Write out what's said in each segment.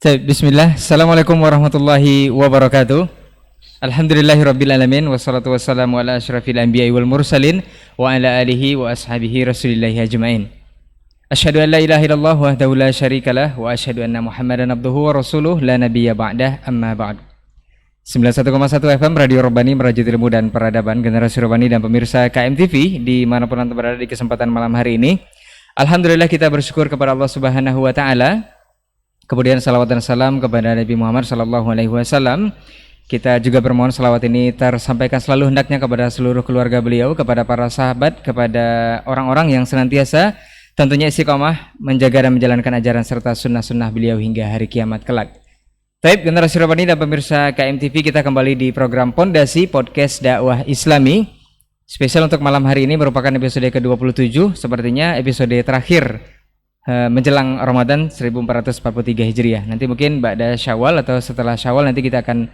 Bismillah. Assalamualaikum warahmatullahi wabarakatuh. Alhamdulillahirrabbilalamin. Wassalatu wassalamu ala asyrafil anbiya'i wal mursalin wa ala alihi wa ashabihi rasulillahi ajma'in. Asyhadu an la ilaha illallah wahdahu la syarikalah wa asyhadu anna Muhammadan abduhu wa rasuluh la nabiyya ba'dah, amma ba'd. 91,1 FM Radio Rabbani, merajut ilmu dan peradaban, generasi Rabbani dan pemirsa KMTV dimanapun anda berada di kesempatan malam hari ini. Alhamdulillah kita bersyukur kepada Allah Subhanahu wa Ta'ala. Kemudian salawat dan salam kepada Nabi Muhammad sallallahu alaihi wasallam. Kita juga bermohon salawat ini tersampaikan selalu hendaknya kepada seluruh keluarga beliau, kepada para sahabat, kepada orang-orang yang senantiasa tentunya istiqomah menjaga dan menjalankan ajaran serta sunnah-sunnah beliau hingga hari kiamat kelak. Taib generasi Rabbani dan pemirsa KMTV, kita kembali di program Pondasi Podcast Dakwah Islami. Spesial untuk malam hari ini merupakan episode ke-27, sepertinya episode terakhir menjelang Ramadan 1443 Hijriah. Nanti mungkin ba'da Syawal atau setelah Syawal nanti kita akan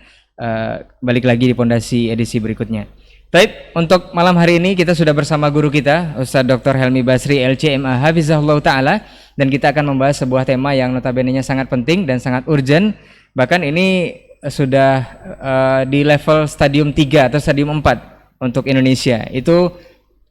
balik lagi di Pondasi edisi berikutnya. Baik, untuk malam hari ini kita sudah bersama guru kita Ustaz Dr. Helmi Basri LCMA Hafizahullah Ta'ala, dan kita akan membahas sebuah tema yang notabene-nya sangat penting dan sangat urgent. Bahkan ini sudah di level stadium 3 atau stadium 4 untuk Indonesia. Itu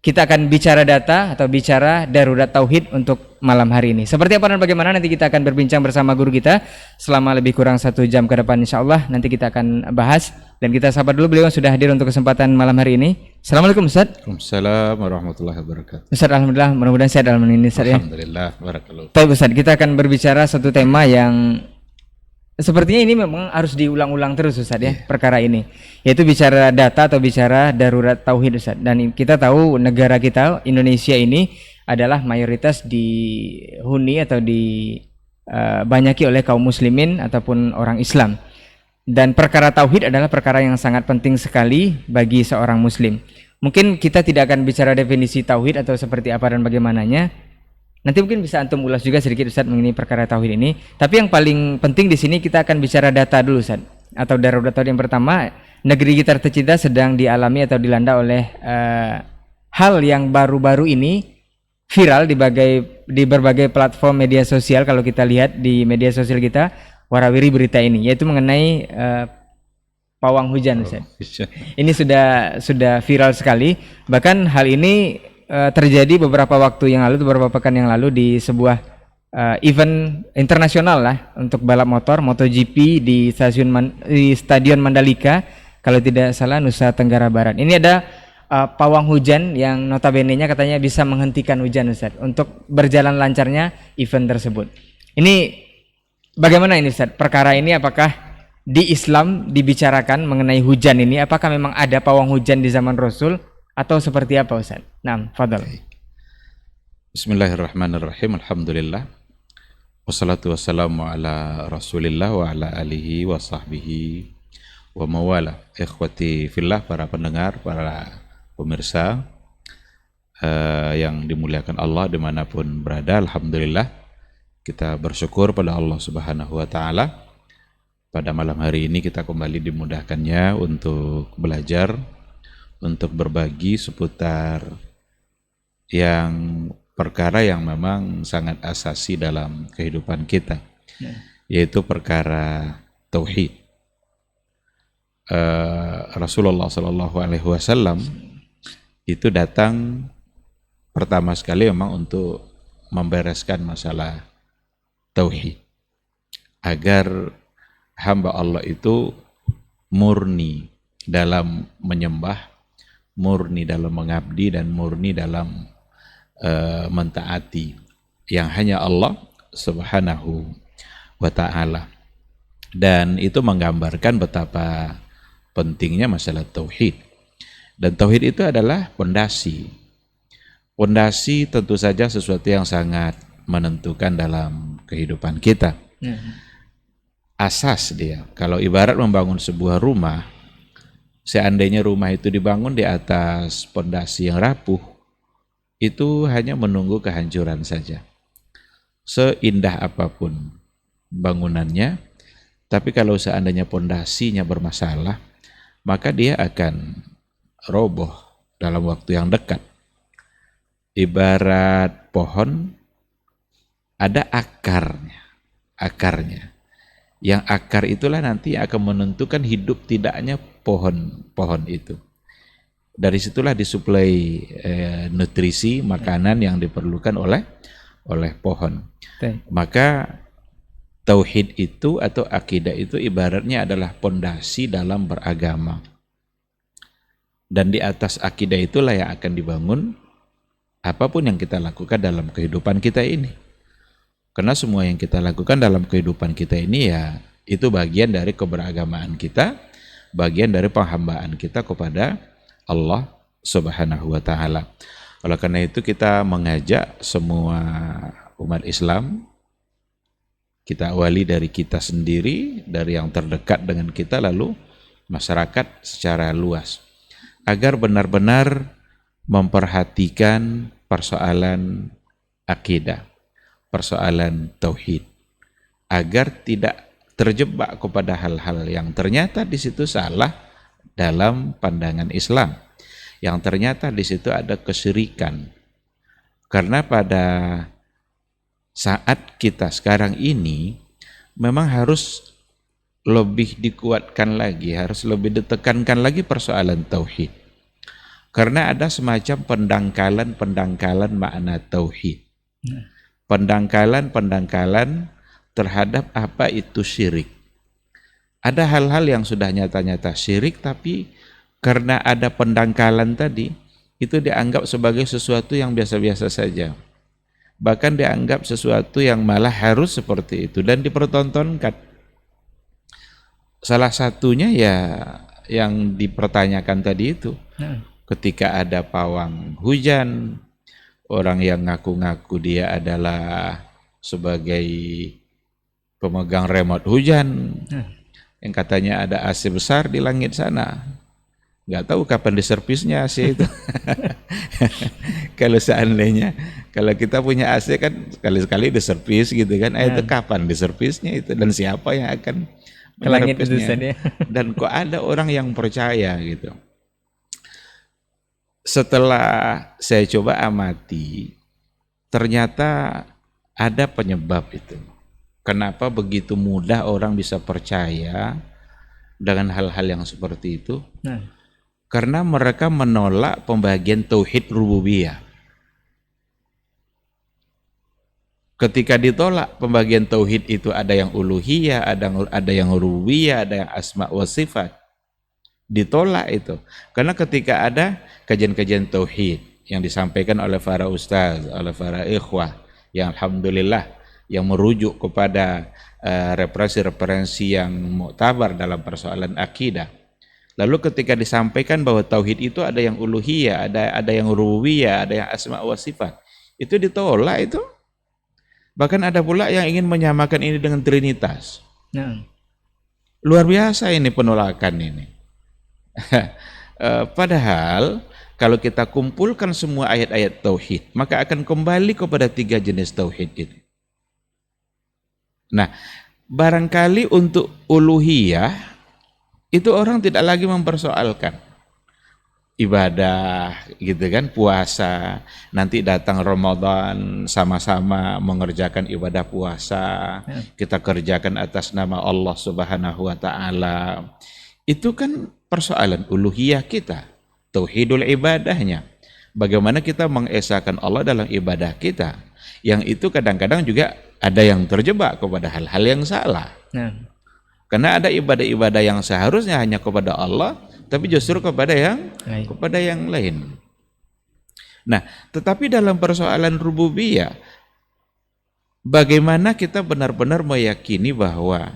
kita akan bicara data atau bicara darurat tauhid untuk malam hari ini. Seperti apa dan bagaimana nanti kita akan berbincang bersama guru kita selama lebih kurang 1 jam ke depan, insya Allah nanti kita akan bahas. Dan kita sapa dulu beliau yang sudah hadir untuk kesempatan malam hari ini. Assalamualaikum Ustaz. Waalaikumsalam warahmatullahi wabarakatuh. Ustaz, alhamdulillah, mudah-mudahan sehat dalam ini Ustaz ya. Alhamdulillah, barakallahu. Baik Ustaz, kita akan berbicara satu tema yang sepertinya ini memang harus diulang-ulang terus Ustaz ya, perkara ini, yaitu bicara data atau bicara darurat tauhid Ustaz. Dan kita tahu negara kita Indonesia ini adalah mayoritas dihuni atau banyaki oleh kaum muslimin ataupun orang Islam. Dan perkara tauhid adalah perkara yang sangat penting sekali bagi seorang muslim. Mungkin kita tidak akan bicara definisi tauhid atau seperti apa dan bagaimananya. Nanti mungkin bisa antum ulas juga sedikit Ustaz mengenai perkara tauhid ini. Tapi yang paling penting di sini kita akan bicara data dulu Ustaz, atau darurat tauhid. Yang pertama, negeri kita tercinta sedang dialami atau dilanda oleh hal yang baru-baru ini viral di berbagai platform media sosial. Kalau kita lihat di media sosial kita, warawiri berita ini, yaitu mengenai pawang hujan Ustaz. Ini sudah viral sekali. Bahkan hal ini terjadi beberapa waktu yang lalu, beberapa pekan yang lalu di sebuah event internasional lah untuk balap motor MotoGP di Stadion Mandalika, kalau tidak salah Nusa Tenggara Barat. Ini ada pawang hujan yang notabene-nya katanya bisa menghentikan hujan Ustaz, untuk berjalan lancarnya event tersebut. Ini bagaimana ini Ustaz? Perkara ini apakah di Islam dibicarakan mengenai hujan ini? Apakah memang ada pawang hujan di zaman Rasul atau seperti apa Ustaz? Nah, fadhal. Bismillahirrahmanirrahim. Alhamdulillah. Wassalatu wassalamu ala Rasulillah wa ala alihi wa sahbihi wa mawala. Ikhwati fillah, para pendengar, para pemirsa yang dimuliakan Allah dimanapun berada. Alhamdulillah, kita bersyukur pada Allah Subhanahu wa Ta'ala. Pada malam hari ini kita kembali dimudahkannya untuk belajar, untuk berbagi seputar yang perkara yang memang sangat asasi dalam kehidupan kita, yaitu perkara tauhid. Rasulullah Sallallahu Alaihi Wasallam itu datang pertama sekali memang untuk membereskan masalah tauhid, agar hamba Allah itu murni dalam menyembah, murni dalam mengabdi, dan murni dalam mentaati yang hanya Allah Subhanahu wa Ta'ala. Dan itu menggambarkan betapa pentingnya masalah tauhid. Dan tauhid itu adalah pondasi. Pondasi tentu saja sesuatu yang sangat menentukan dalam kehidupan kita. Asas dia. Kalau ibarat membangun sebuah rumah, seandainya rumah itu dibangun di atas pondasi yang rapuh, itu hanya menunggu kehancuran saja. Seindah apapun bangunannya, tapi kalau seandainya pondasinya bermasalah, maka dia akan roboh dalam waktu yang dekat. Ibarat pohon, ada akarnya. Yang akar itulah nanti yang akan menentukan hidup tidaknya pohon itu. Dari situlah disuplai nutrisi makanan yang diperlukan oleh pohon. Maka tauhid itu atau akidah itu ibaratnya adalah pondasi dalam beragama. Dan di atas akidah itulah yang akan dibangun apapun yang kita lakukan dalam kehidupan kita ini. Karena semua yang kita lakukan dalam kehidupan kita ini ya itu bagian dari keberagamaan kita, bagian dari penghambaan kita kepada Allah Subhanahu wa taala. Oleh karena itu kita mengajak semua umat Islam, kita awali dari kita sendiri, dari yang terdekat dengan kita, lalu masyarakat secara luas, agar benar-benar memperhatikan persoalan akidah, persoalan tauhid, agar tidak terjebak kepada hal-hal yang ternyata di situ salah dalam pandangan Islam, yang ternyata di situ ada kesyirikan. Karena pada saat kita sekarang ini memang harus lebih dikuatkan lagi, harus lebih ditekankan lagi persoalan tauhid. Karena ada semacam pendangkalan makna tauhid. Pendangkalan terhadap apa itu syirik. Ada hal-hal yang sudah nyata-nyata syirik, tapi karena ada pendangkalan tadi, itu dianggap sebagai sesuatu yang biasa-biasa saja. Bahkan dianggap sesuatu yang malah harus seperti itu dan dipertontonkan. Salah satunya ya yang dipertanyakan tadi itu. Ketika ada pawang hujan, orang yang ngaku-ngaku dia adalah sebagai pemegang remote hujan, yang katanya ada AC besar di langit sana. Nggak tahu kapan diservisnya AC itu. Kalau seandainya, kalau kita punya AC kan sekali-sekali diservis gitu kan, itu kapan diservisnya itu dan siapa yang akan menyervisnya? Dan kok ada orang yang percaya gitu. Setelah saya coba amati, ternyata ada penyebab itu. Kenapa begitu mudah orang bisa percaya dengan hal-hal yang seperti itu? Karena mereka menolak pembagian tauhid rububiyah. Ketika ditolak pembagian tauhid itu ada yang uluhiyah, ada yang rububiyah, ada yang asma wa sifat. Ditolak itu. Karena ketika ada kajian-kajian tauhid yang disampaikan oleh para ustaz, oleh para ikhwah, yang alhamdulillah yang merujuk kepada referensi-referensi yang muktabar dalam persoalan akidah. Lalu ketika disampaikan bahwa tauhid itu ada yang uluhiyah, ada yang rububiyah, ada yang asma wa sifat, itu ditolak itu. Bahkan ada pula yang ingin menyamakan ini dengan trinitas. Luar biasa ini penolakan ini. Padahal kalau kita kumpulkan semua ayat-ayat tauhid, maka akan kembali kepada 3 jenis tauhid itu. Nah, barangkali untuk uluhiyah itu orang tidak lagi mempersoalkan ibadah gitu kan, puasa, nanti datang Ramadan sama-sama mengerjakan ibadah puasa, kita kerjakan atas nama Allah Subhanahu wa taala. Itu kan persoalan uluhiyah kita, tauhidul ibadahnya. Bagaimana kita mengesahkan Allah dalam ibadah kita. Yang itu kadang-kadang juga ada yang terjebak kepada hal-hal yang salah. Karena ada ibadah-ibadah yang seharusnya hanya kepada Allah, tapi justru kepada yang lain. Nah, tetapi dalam persoalan rububiyah, bagaimana kita benar-benar meyakini bahwa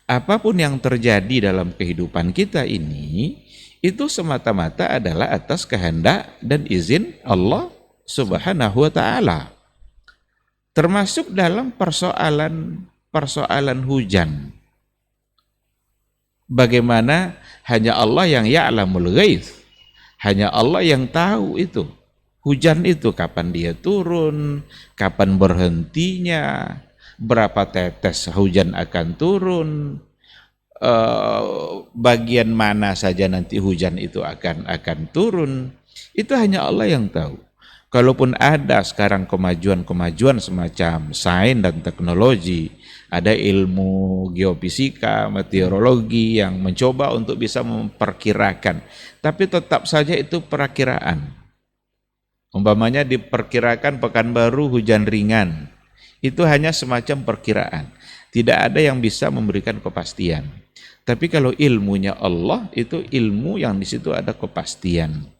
apapun yang terjadi dalam kehidupan kita ini, itu semata-mata adalah atas kehendak dan izin Allah Subhanahu wa ta'ala. Termasuk dalam persoalan hujan. Bagaimana hanya Allah yang ya'lamul ghaith. Hanya Allah yang tahu itu. Hujan itu kapan dia turun, kapan berhentinya, berapa tetes hujan akan turun, bagian mana saja nanti hujan itu akan turun. Itu hanya Allah yang tahu. Kalaupun ada sekarang kemajuan-kemajuan semacam sains dan teknologi, Ada ilmu geofisika, meteorologi yang mencoba untuk bisa memperkirakan. Tapi tetap saja itu perakiraan. Umpamanya diperkirakan Pekanbaru hujan ringan. Itu hanya semacam perkiraan. Tidak ada yang bisa memberikan kepastian. Tapi kalau ilmunya Allah, itu ilmu yang di situ ada kepastian.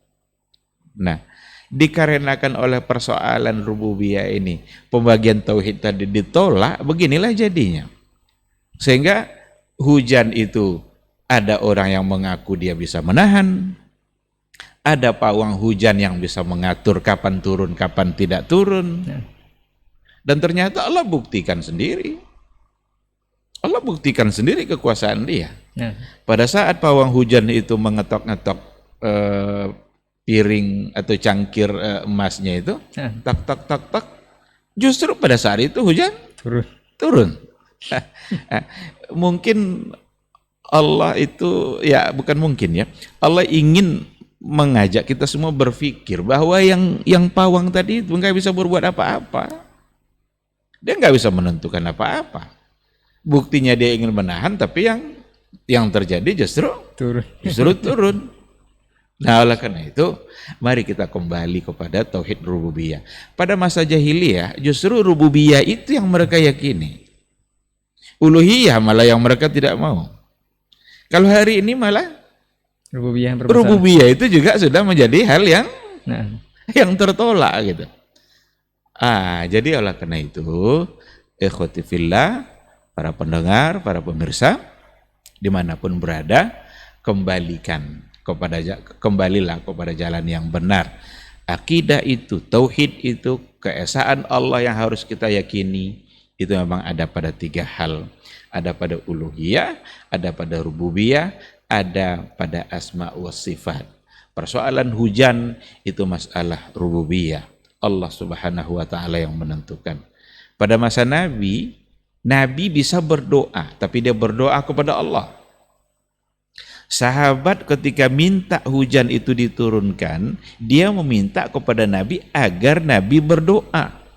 Nah, dikarenakan oleh persoalan rububiyah ini, pembagian tauhid tadi ditolak, beginilah jadinya. Sehingga hujan itu ada orang yang mengaku dia bisa menahan, ada pawang hujan yang bisa mengatur kapan turun, kapan tidak turun. Dan ternyata Allah buktikan sendiri. Allah buktikan sendiri kekuasaan dia. Pada saat pawang hujan itu mengetok-ngetok piring atau cangkir emasnya itu, tak tak tak tak, justru pada saat itu hujan turun. Mungkin Allah itu, ya bukan mungkin ya, Allah ingin mengajak kita semua berpikir bahwa yang pawang tadi itu nggak bisa berbuat apa-apa. Dia nggak bisa menentukan apa-apa. Buktinya dia ingin menahan, tapi yang terjadi justru turun. Nah, oleh karena itu, mari kita kembali kepada tauhid rububiyah. Pada masa jahiliyah, justru rububiyah itu yang mereka yakini. Uluhiyah malah yang mereka tidak mau. Kalau hari ini malah rububiyah itu juga sudah menjadi hal yang tertolak gitu. Jadi oleh karena itu, ikhwati fillah, para pendengar, para pemirsa, dimanapun berada, kembalilah kepada jalan yang benar. Akidah itu, tauhid itu, keesaan Allah yang harus kita yakini, itu memang ada pada 3 hal. Ada pada uluhiyah, ada pada rububiyah, ada pada asma wa sifat. Persoalan hujan itu masalah rububiyah. Allah Subhanahu wa taala yang menentukan. Pada masa Nabi bisa berdoa, tapi dia berdoa kepada Allah. Sahabat ketika minta hujan itu diturunkan, dia meminta kepada Nabi agar Nabi berdoa.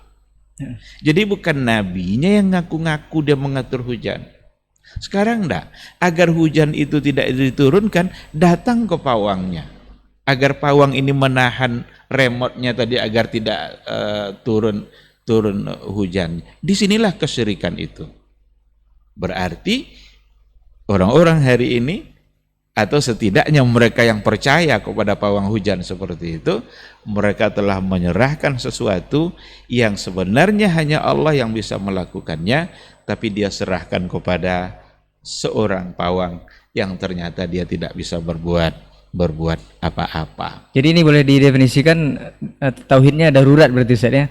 Jadi bukan nabinya yang ngaku-ngaku dia mengatur hujan. Sekarang enggak, agar hujan itu tidak diturunkan, datang ke pawangnya. Agar pawang ini menahan remote-nya tadi agar tidak turun hujan. Disinilah kesyirikan itu. Berarti orang-orang hari ini, atau setidaknya mereka yang percaya kepada pawang hujan seperti itu, mereka telah menyerahkan sesuatu yang sebenarnya hanya Allah yang bisa melakukannya, tapi dia serahkan kepada seorang pawang yang ternyata dia tidak bisa berbuat apa-apa. Jadi ini boleh didefinisikan tauhidnya darurat berarti Ustaz ya?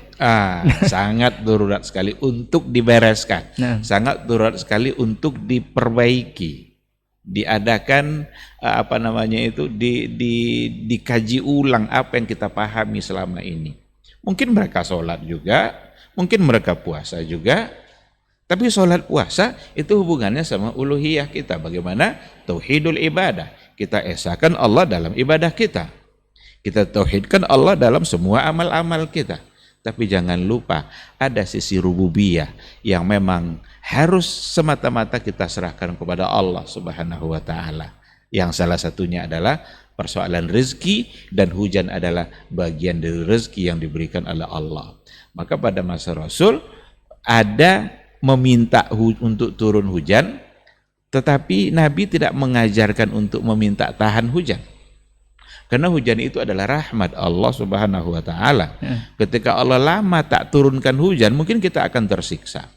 Sangat darurat sekali untuk dibereskan. Sangat darurat sekali untuk diperbaiki. Diadakan dikaji ulang apa yang kita pahami selama ini. Mungkin mereka sholat juga, mungkin mereka puasa juga, tapi sholat puasa itu hubungannya sama uluhiyah kita. Bagaimana? Tauhidul ibadah. Kita esakan Allah dalam ibadah kita. Kita tauhidkan Allah dalam semua amal-amal kita. Tapi jangan lupa ada sisi rububiyah yang memang harus semata-mata kita serahkan kepada Allah Subhanahu wa taala. Yang salah satunya adalah persoalan rezeki, dan hujan adalah bagian dari rezeki yang diberikan oleh Allah. Maka pada masa Rasul ada meminta untuk turun hujan, tetapi Nabi tidak mengajarkan untuk meminta tahan hujan. Karena hujan itu adalah rahmat Allah Subhanahu wa taala. Ketika Allah lama tak turunkan hujan, mungkin kita akan tersiksa.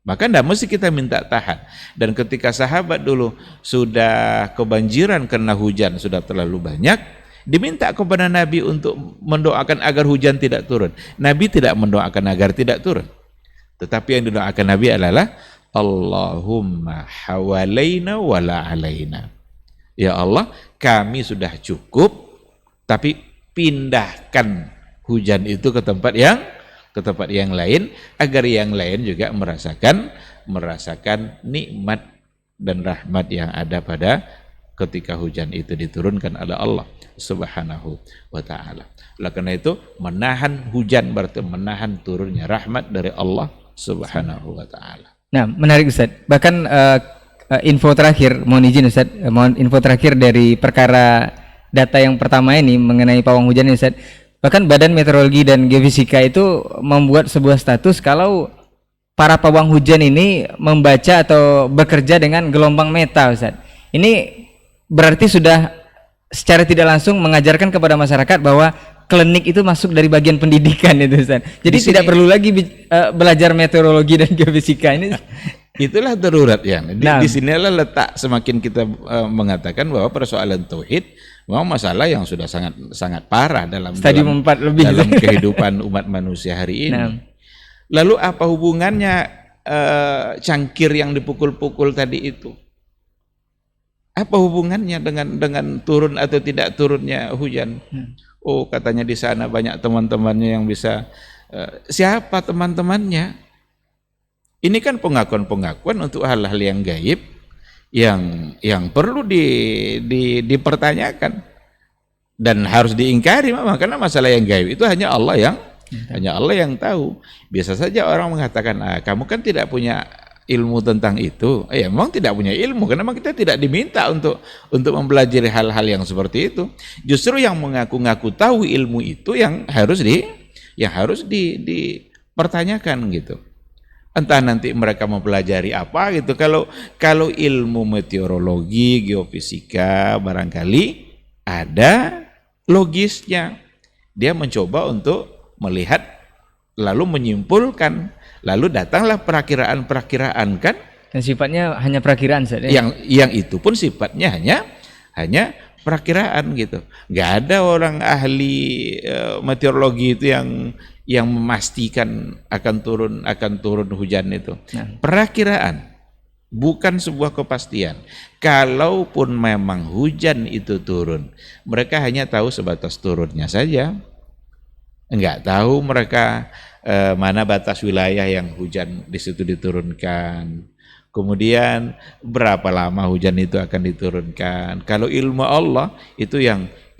Maka tidak mesti kita minta tahan. Dan ketika sahabat dulu sudah kebanjiran karena hujan sudah terlalu banyak, diminta kepada Nabi untuk mendoakan agar hujan tidak turun. Nabi tidak mendoakan agar tidak turun. Tetapi yang didoakan Nabi adalah Allahumma hawalaina wala alaina. Ya Allah, kami sudah cukup, tapi pindahkan hujan itu ke tempat yang lain, agar yang lain juga merasakan nikmat dan rahmat yang ada pada ketika hujan itu diturunkan oleh Allah Subhanahu wa taala. Oleh karena itu, menahan hujan berarti menahan turunnya rahmat dari Allah Subhanahu wa taala. Nah, menarik Ustaz. Bahkan info terakhir, mohon izin Ustaz, mohon info terakhir dari perkara data yang pertama ini mengenai pawang hujan ini Ustaz. Bahkan Badan Meteorologi dan Geofisika itu membuat sebuah status kalau para pawang hujan ini membaca atau bekerja dengan gelombang meta Ustaz. Ini berarti sudah secara tidak langsung mengajarkan kepada masyarakat bahwa klinik itu masuk dari bagian pendidikan itu Ustaz. Jadi tidak perlu lagi belajar meteorologi dan geofisika ini. Itulah darurat ya. Nah. Di sinilah letak semakin kita mengatakan bahwa persoalan tauhid memang masalah yang sudah sangat sangat parah dalam Stadium 4 lebih dalam kehidupan umat manusia hari ini. Nah. Lalu apa hubungannya cangkir yang dipukul-pukul tadi itu? Apa hubungannya dengan turun atau tidak turunnya hujan? Oh, katanya di sana banyak teman-temannya yang bisa. Siapa teman-temannya? Ini kan pengakuan-pengakuan untuk hal-hal yang gaib yang perlu dipertanyakan dan harus diingkari memang, karena masalah yang gaib itu hanya Allah yang tahu. Biasa saja orang mengatakan, kamu kan tidak punya ilmu tentang itu. Ya memang tidak punya ilmu, karena memang kita tidak diminta untuk mempelajari hal-hal yang seperti itu. Justru yang mengaku-ngaku tahu ilmu itu yang harus dipertanyakan gitu. Entah nanti mereka mempelajari apa gitu. Kalau ilmu meteorologi, geofisika barangkali ada logisnya. Dia mencoba untuk melihat lalu menyimpulkan. Lalu datanglah perakiraan-perakiraan kan, Dan sifatnya hanya perakiraan saja. Yang itu pun sifatnya hanya perakiraan gitu. Nggak ada orang ahli meteorologi itu yang memastikan akan turun hujan itu. Perakiraan, bukan sebuah kepastian. Kalaupun memang hujan itu turun, mereka hanya tahu sebatas turunnya saja. Enggak tahu mereka mana batas wilayah yang hujan di situ diturunkan. Kemudian berapa lama hujan itu akan diturunkan. Kalau ilmu Allah itu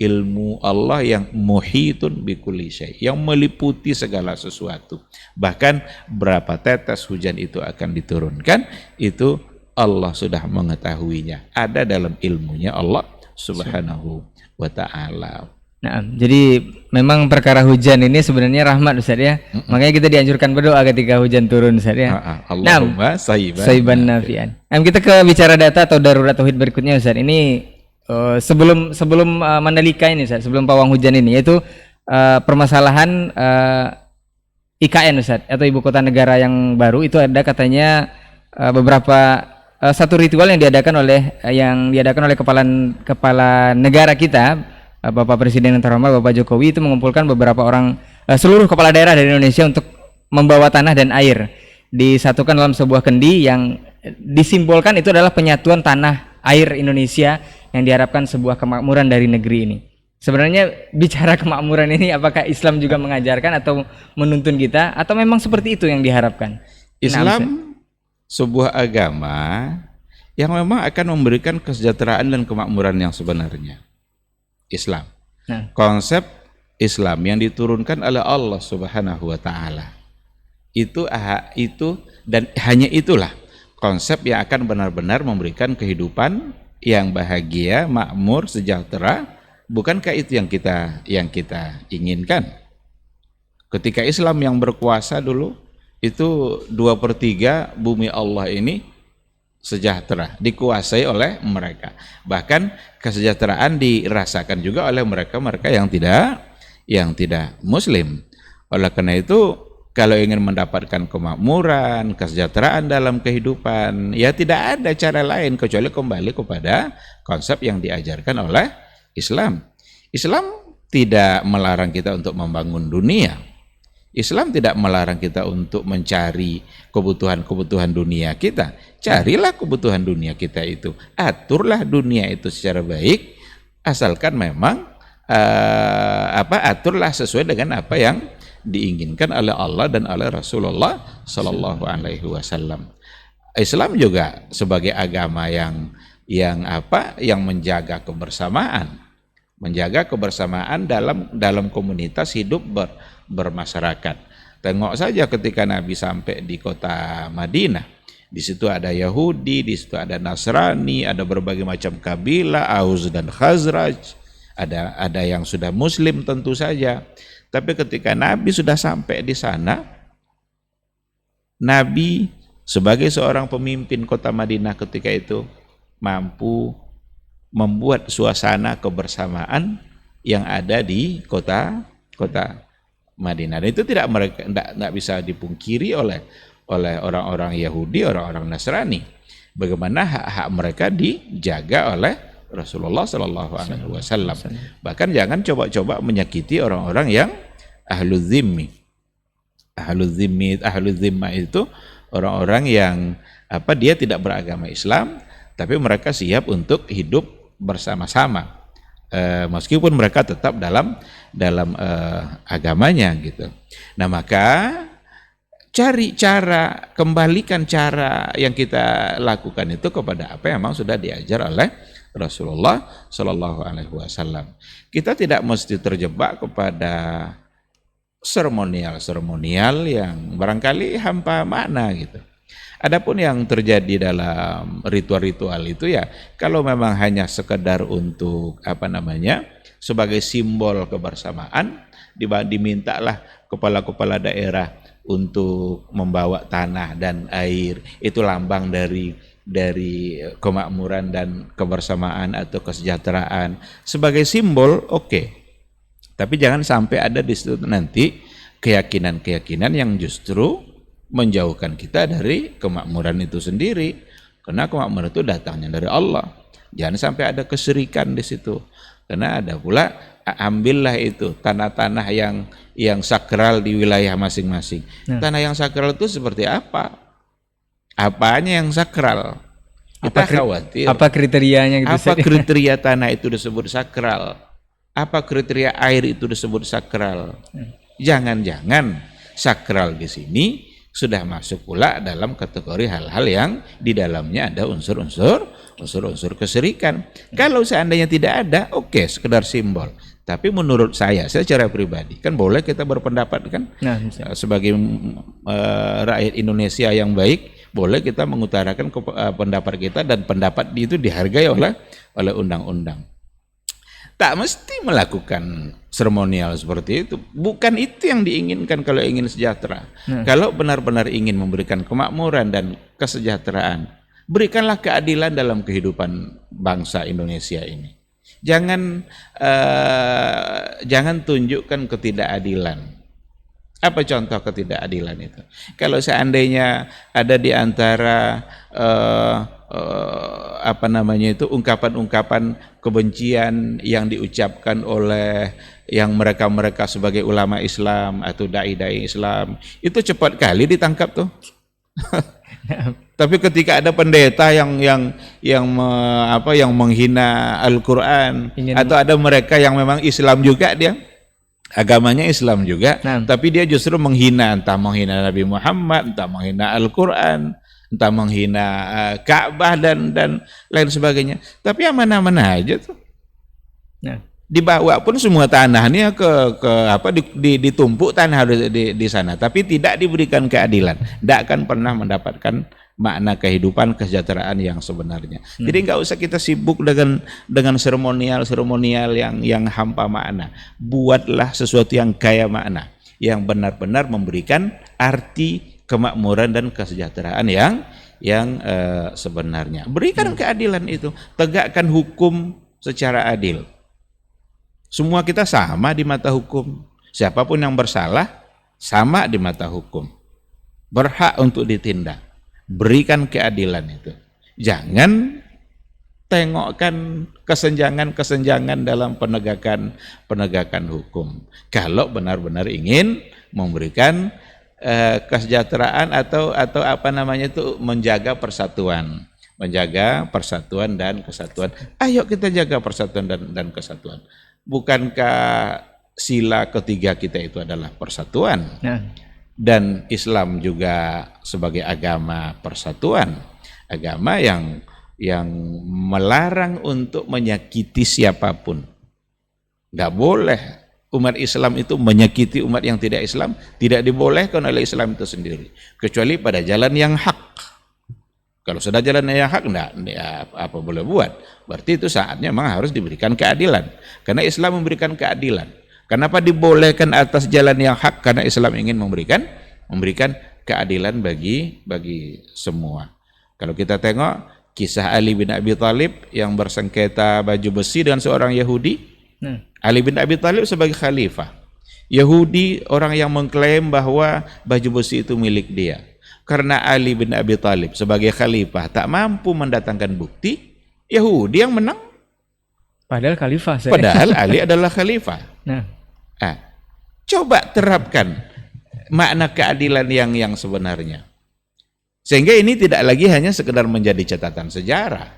ilmu Allah yang muhitun bikulli syai, yang meliputi segala sesuatu. Bahkan berapa tetes hujan itu akan diturunkan, itu Allah sudah mengetahuinya. Ada dalam ilmunya Allah Subhanahu wa ta'ala. Nah, jadi memang perkara hujan ini sebenarnya rahmat Ustaz ya. Makanya kita dianjurkan berdoa ketika hujan turun Ustaz ya. Allahumma sayyiban nafi'an. Kita ke bicara data atau darurat tauhid berikutnya Ustaz. Ini sebelum Mandalika ini Ustaz, sebelum pawang hujan ini, yaitu permasalahan IKN Ustaz, atau ibu kota negara yang baru. Itu ada katanya beberapa satu ritual yang diadakan oleh kepala negara kita, Bapak Presiden yang terhormat Bapak Jokowi, itu mengumpulkan beberapa orang, seluruh kepala daerah dari Indonesia untuk membawa tanah dan air disatukan dalam sebuah kendi yang disimbolkan itu adalah penyatuan tanah air Indonesia, yang diharapkan sebuah kemakmuran dari negeri ini. Sebenarnya bicara kemakmuran ini, apakah Islam juga mengajarkan atau menuntun kita, atau memang seperti itu yang diharapkan? Islam sebuah agama yang memang akan memberikan kesejahteraan dan kemakmuran yang sebenarnya. Islam. Konsep Islam yang diturunkan oleh Allah Subhanahu wa ta'ala. Itu dan hanya itulah konsep yang akan benar-benar memberikan kehidupan yang bahagia, makmur, sejahtera. Bukankah itu yang kita inginkan? Ketika Islam yang berkuasa dulu, itu 2/3 bumi Allah ini sejahtera, dikuasai oleh mereka. Bahkan kesejahteraan dirasakan juga oleh mereka yang tidak muslim. Oleh karena itu, kalau ingin mendapatkan kemakmuran, kesejahteraan dalam kehidupan, ya tidak ada cara lain kecuali kembali kepada konsep yang diajarkan oleh Islam. Islam tidak melarang kita untuk membangun dunia. Islam tidak melarang kita untuk mencari kebutuhan dunia kita. Carilah kebutuhan dunia kita itu. Aturlah dunia itu secara baik, asalkan memang aturlah sesuai dengan apa yang diinginkan oleh Allah dan oleh Rasulullah Sallallahu Alaihi Wasallam. Islam juga sebagai agama yang menjaga kebersamaan dalam komunitas hidup bermasyarakat. Tengok saja ketika Nabi sampai di kota Madinah, Di situ ada Yahudi, di situ ada Nasrani, ada berbagai macam kabilah, Aus dan Khazraj, ada yang sudah Muslim tentu saja. Tapi ketika Nabi sudah sampai di sana, Nabi sebagai seorang pemimpin kota Madinah ketika itu mampu membuat suasana kebersamaan yang ada di kota Madinah. Dan itu tidak bisa dipungkiri oleh orang-orang Yahudi, orang-orang Nasrani. Bagaimana hak-hak mereka dijaga oleh Rasulullah Shallallahu Alaihi Wasallam. Bahkan jangan coba-coba menyakiti orang-orang yang ahlul zimmi. Ahlul zimma itu orang-orang yang dia tidak beragama Islam, tapi mereka siap untuk hidup bersama-sama. Meskipun mereka tetap dalam agamanya gitu. Nah, maka cari cara, kembalikan cara yang kita lakukan itu kepada apa yang memang sudah diajar oleh Rasulullah Shallallahu Alaihi Wasallam. Kita tidak mesti terjebak kepada seremonial yang barangkali hampa makna gitu. Adapun yang terjadi dalam ritual-ritual itu ya, kalau memang hanya sekedar untuk sebagai simbol kebersamaan, dimintalah kepala-kepala daerah untuk membawa tanah dan air, itu lambang dari kemakmuran dan kebersamaan atau kesejahteraan sebagai simbol, oke. Tapi jangan sampai ada di situ nanti keyakinan-keyakinan yang justru menjauhkan kita dari kemakmuran itu sendiri, karena kemakmuran itu datangnya dari Allah. Jangan sampai ada kesyirikan di situ, karena ada pula ambillah itu tanah-tanah yang sakral di wilayah masing-masing. Tanah yang sakral itu seperti apa? Apanya yang sakral? Kita khawatir. Apa kriterianya gitu? Apa kriteria tanah itu disebut sakral? Apa kriteria air itu disebut sakral? Jangan-jangan sakral di sini sudah masuk pula dalam kategori hal-hal yang di dalamnya ada unsur-unsur kesyirikan. Kalau seandainya tidak ada, oke, sekedar simbol. Tapi menurut saya secara pribadi, kan boleh kita berpendapat kan, sebagai rakyat Indonesia yang baik, boleh kita mengutarakan pendapat kita, dan pendapat itu dihargai oleh undang-undang. Tak mesti melakukan seremonial seperti itu. Bukan itu yang diinginkan kalau ingin sejahtera. Kalau benar-benar ingin memberikan kemakmuran dan kesejahteraan, berikanlah keadilan dalam kehidupan bangsa Indonesia ini. Jangan tunjukkan ketidakadilan. Apa contoh ketidakadilan itu? Kalau seandainya ada di antara ungkapan-ungkapan kebencian yang diucapkan oleh yang mereka sebagai ulama Islam atau dai-dai Islam, itu cepat kali ditangkap tuh. Tapi ketika ada pendeta yang menghina Al-Qur'an, atau ada mereka yang memang Islam juga, dia agamanya Islam juga, tapi dia justru menghina, entah menghina Nabi Muhammad, entah menghina Al-Qur'an, entah menghina Ka'bah dan lain sebagainya. Tapi yang mana-mana aja tuh. Dibawa pun semua tanahnya ditumpuk tanah di sana, tapi tidak diberikan keadilan. Tidak akan pernah mendapatkan makna kehidupan kesejahteraan yang sebenarnya. Jadi nggak usah kita sibuk dengan seremonial yang hampa makna. Buatlah sesuatu yang kaya makna, yang benar-benar memberikan arti kemakmuran dan kesejahteraan yang sebenarnya. Berikan keadilan itu, tegakkan hukum secara adil. Semua kita sama di mata hukum. Siapapun yang bersalah sama di mata hukum, berhak untuk ditindak. Berikan keadilan itu. Jangan tengokkan kesenjangan dalam penegakan hukum. Kalau benar-benar ingin memberikan kesejahteraan atau menjaga persatuan dan kesatuan. Ayo kita jaga persatuan dan kesatuan. Bukankah sila ketiga kita itu adalah persatuan? Dan Islam juga sebagai agama persatuan, agama yang melarang untuk menyakiti siapapun. Nggak boleh umat Islam itu menyakiti umat yang tidak Islam, tidak dibolehkan oleh Islam itu sendiri, kecuali pada jalan yang hak. Kalau sudah jalan yang hak, enggak, apa boleh buat. Berarti itu saatnya memang harus diberikan keadilan. Karena Islam memberikan keadilan. Kenapa dibolehkan atas jalan yang hak? Karena Islam ingin memberikan keadilan bagi semua. Kalau kita tengok kisah Ali bin Abi Thalib yang bersengketa baju besi dengan seorang Yahudi. Ali bin Abi Thalib sebagai khalifah. Yahudi orang yang mengklaim bahwa baju besi itu milik dia. Karena Ali bin Abi Thalib sebagai khalifah tak mampu mendatangkan bukti, Yahudi yang menang. Padahal khalifah. Padahal Ali adalah khalifah. Coba terapkan makna keadilan yang sebenarnya. Sehingga ini tidak lagi hanya sekedar menjadi catatan sejarah.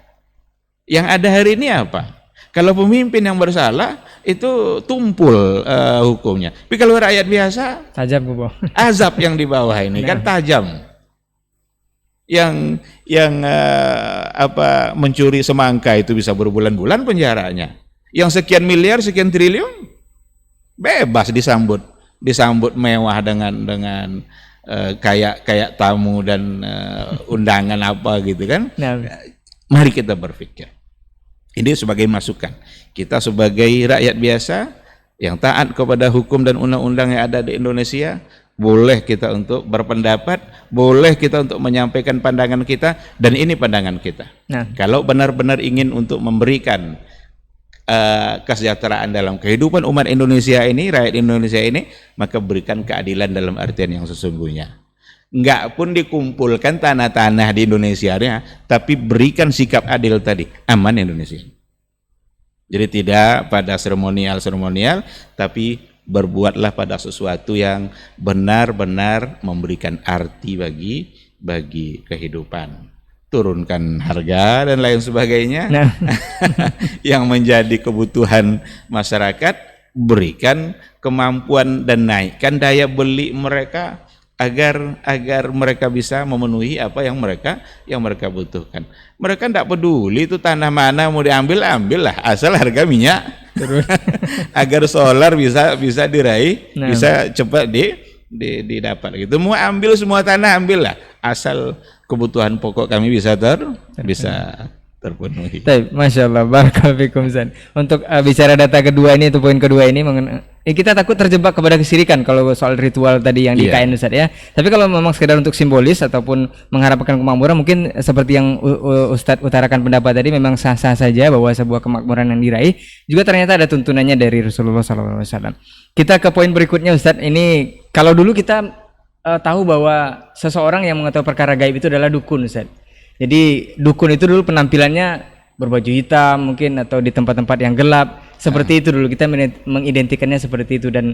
Yang ada hari ini apa? Kalau pemimpin yang bersalah itu tumpul hukumnya. Tapi kalau rakyat biasa, tajam ke bawah. Azab yang di bawah ini kan tajam. Yang mencuri semangka itu bisa berbulan-bulan penjaranya. Yang sekian miliar, sekian triliun bebas disambut mewah dengan kayak tamu dan undangan apa gitu kan. Mari kita berpikir. Ini sebagai masukan. Kita sebagai rakyat biasa yang taat kepada hukum dan undang-undang yang ada di Indonesia, boleh kita untuk berpendapat, boleh kita untuk menyampaikan pandangan kita, dan ini pandangan kita. Kalau benar-benar ingin untuk memberikan kesejahteraan dalam kehidupan umat Indonesia ini, rakyat Indonesia ini, maka berikan keadilan dalam artian yang sesungguhnya. Enggak pun dikumpulkan tanah-tanah di Indonesia, tapi berikan sikap adil tadi, aman Indonesia. Jadi tidak pada seremonial, tapi berbuatlah pada sesuatu yang benar-benar memberikan arti bagi kehidupan. Turunkan harga dan lain sebagainya. Yang menjadi kebutuhan masyarakat, berikan kemampuan dan naikkan daya beli mereka agar mereka bisa memenuhi apa yang mereka butuhkan. Mereka tidak peduli itu tanah mana mau diambil, ambillah asal harga minyak agar solar bisa diraih, bisa cepat didapat gitu. Mau ambil semua tanah, ambillah asal kebutuhan pokok kami bisa terpenuhi. Masya Allah, barakallahu fikum Zan. Untuk bicara data kedua ini, itu poin kedua ini, kita takut terjebak kepada kesirikan kalau soal ritual tadi yang di KN Ustaz ya. Tapi kalau memang sekedar untuk simbolis ataupun mengharapkan kemakmuran, mungkin seperti yang Ustadz utarakan pendapat tadi, memang sah-sah saja bahwa sebuah kemakmuran yang diraih juga ternyata ada tuntunannya dari Rasulullah SAW. Kita ke poin berikutnya Ustadz. Ini kalau dulu kita tahu bahwa seseorang yang mengetahui perkara gaib itu adalah dukun Ustadz. Jadi dukun itu dulu penampilannya berbaju hitam mungkin, atau di tempat-tempat yang gelap. Seperti itu dulu kita mengidentikannya seperti itu, dan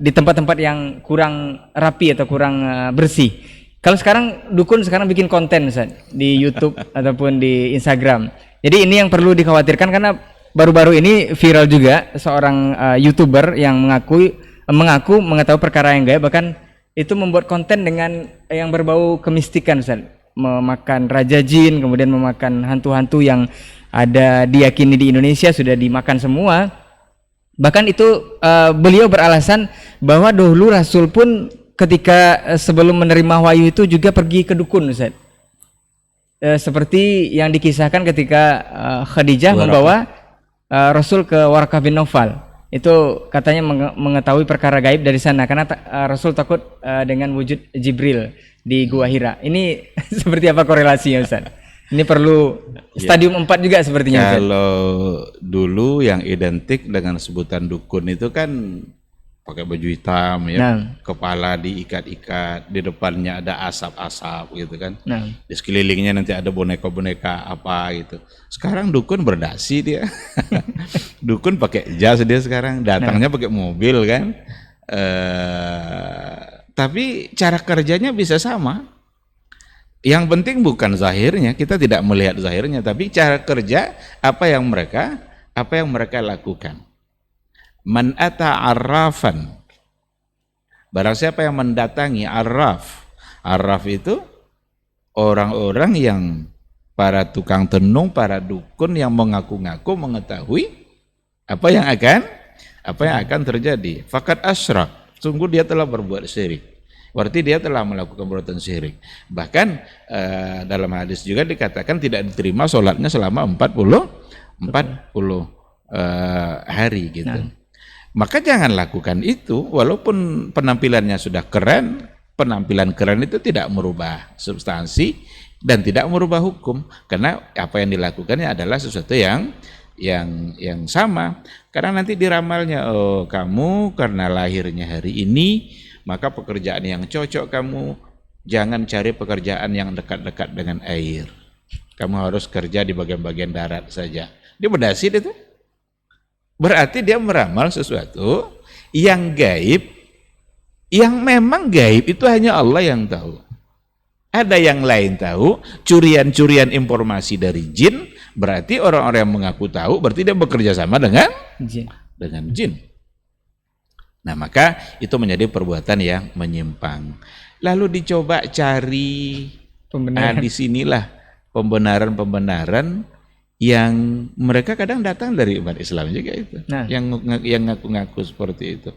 di tempat-tempat yang kurang rapi atau kurang bersih. Kalau sekarang dukun bikin konten Ustaz, di YouTube ataupun di Instagram. Jadi ini yang perlu dikhawatirkan, karena baru-baru ini viral juga seorang YouTuber yang mengaku mengetahui perkara yang gaib, bahkan itu membuat konten dengan yang berbau kemistikan Ustaz. Memakan raja jin, kemudian memakan hantu-hantu yang ada diyakini di Indonesia sudah dimakan semua. Bahkan itu beliau beralasan bahwa dahulu Rasul pun ketika sebelum menerima wahyu itu juga pergi ke dukun Ustaz. Seperti yang dikisahkan ketika Khadijah membawa Rasul ke Waraqah bin Naufal. Itu katanya mengetahui perkara gaib dari sana, karena Rasul takut dengan wujud Jibril di Gua Hira. Ini seperti apa korelasinya Ustaz? Ini perlu stadium 4 juga sepertinya Ustaz. Kalau dulu yang identik dengan sebutan dukun itu kan pakai baju hitam ya, kepala diikat-ikat, di depannya ada asap-asap gitu kan. Di sekelilingnya nanti ada boneka-boneka apa gitu. Sekarang dukun berdasi dia. Dukun pakai jas dia sekarang, datangnya pakai mobil kan. Tapi cara kerjanya bisa sama. Yang penting bukan zahirnya, kita tidak melihat zahirnya, tapi cara kerja apa yang mereka lakukan. Man ata arrafan, barang siapa yang mendatangi arraf. Arraf itu orang-orang yang para tukang tenung, para dukun yang mengaku-ngaku mengetahui apa yang akan terjadi. Fakat asyrak, sungguh dia telah berbuat syirik. Berarti dia telah melakukan perbuatan syirik. Bahkan dalam hadis juga dikatakan tidak diterima sholatnya selama 40 hari gitu. Nah. Maka jangan lakukan itu, walaupun penampilannya sudah keren. Penampilan keren itu tidak merubah substansi dan tidak merubah hukum, karena apa yang dilakukannya adalah sesuatu yang sama. Karena nanti diramalnya, oh kamu karena lahirnya hari ini, maka pekerjaan yang cocok kamu jangan cari pekerjaan yang dekat-dekat dengan air. Kamu harus kerja di bagian-bagian darat saja. Dia berdasar itu. Berarti dia meramal sesuatu yang gaib. Yang memang gaib itu hanya Allah yang tahu. Ada yang lain tahu, curian-curian informasi dari jin, berarti orang-orang yang mengaku tahu, berarti dia bekerja sama dengan jin. Nah, maka itu menjadi perbuatan yang menyimpang. Lalu dicoba cari pembenaran. Di sinilah pembenaran-pembenaran yang mereka kadang datang dari umat Islam juga itu. Nah. Yang ngaku-ngaku seperti itu.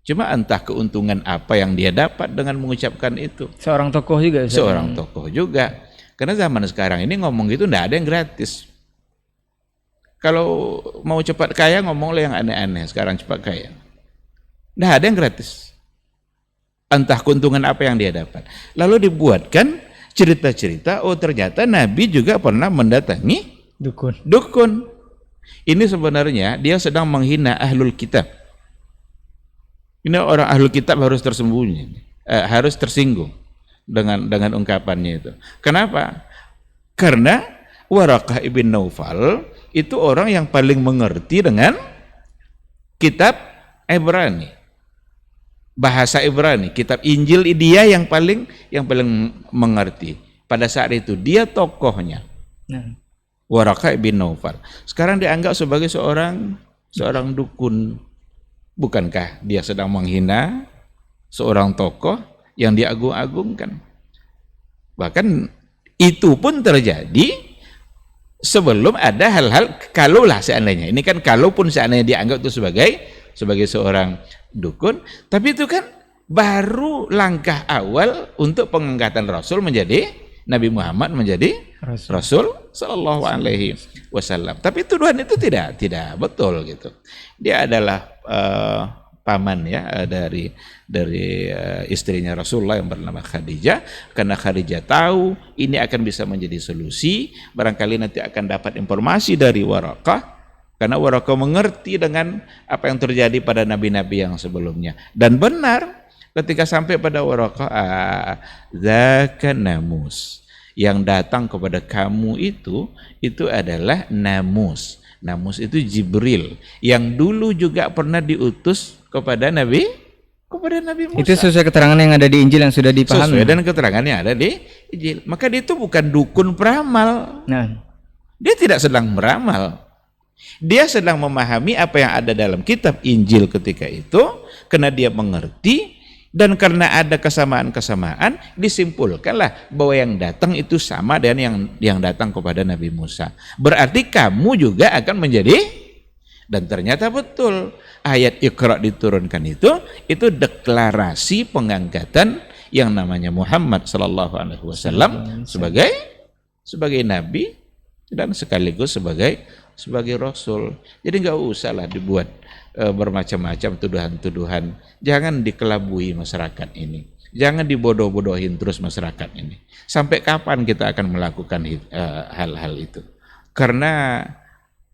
Cuma entah keuntungan apa yang dia dapat dengan mengucapkan itu. Seorang tokoh juga. Seorang tokoh juga. Karena zaman sekarang ini ngomong gitu enggak ada yang gratis. Kalau mau cepat kaya ngomonglah yang aneh-aneh. Sekarang cepat kaya. Enggak ada yang gratis. Entah keuntungan apa yang dia dapat. Lalu dibuatkan cerita-cerita, oh ternyata Nabi juga pernah mendatangi dukun. Ini sebenarnya dia sedang menghina ahlul kitab. Ini orang ahlul kitab harus tersembunyi, harus tersinggung dengan ungkapannya itu. Kenapa? Karena Waraqah ibn Naufal itu orang yang paling mengerti dengan kitab Ibrani, bahasa Ibrani, kitab Injil dia yang paling mengerti. Pada saat itu dia tokohnya, Waraqah ibn Naufal. Sekarang dianggap sebagai seorang dukun. Bukankah dia sedang menghina seorang tokoh yang diagung-agungkan? Bahkan itu pun terjadi sebelum ada hal-hal, kalaulah seandainya, ini kan kalaupun seandainya dianggap itu sebagai seorang dukun, tapi itu kan baru langkah awal untuk pengangkatan Rasul menjadi Nabi Muhammad menjadi Rasul Sallallahu Alaihi Wasallam. Tapi tuduhan itu tidak betul gitu. Dia adalah paman ya dari istrinya Rasulullah yang bernama Khadijah. Karena Khadijah tahu ini akan bisa menjadi solusi, barangkali nanti akan dapat informasi dari Waraqah, karena Waraqah mengerti dengan apa yang terjadi pada nabi-nabi yang sebelumnya. Dan benar, ketika sampai pada Waraqah, zaka namus, yang datang kepada kamu itu adalah namus. Namus itu Jibril yang dulu juga pernah diutus kepada Nabi Musa. Itu sesuai keterangan yang ada di Injil yang sudah dipahami. Sesuai dengan keterangan yang ada di Injil. Maka dia itu bukan dukun peramal. Nah, dia tidak sedang meramal. Dia sedang memahami apa yang ada dalam kitab Injil ketika itu, karena dia mengerti. Dan karena ada kesamaan-kesamaan, disimpulkanlah bahwa yang datang itu sama dengan yang datang kepada Nabi Musa. Berarti kamu juga akan menjadi, dan ternyata betul ayat Iqra diturunkan itu deklarasi pengangkatan yang namanya Muhammad sallallahu alaihi wasallam sebagai nabi dan sekaligus sebagai rasul. Jadi enggak usahlah dibuat bermacam-macam tuduhan-tuduhan. Jangan dikelabui masyarakat ini. Jangan dibodoh-bodohin terus masyarakat ini. Sampai kapan kita akan melakukan hal-hal itu? Karena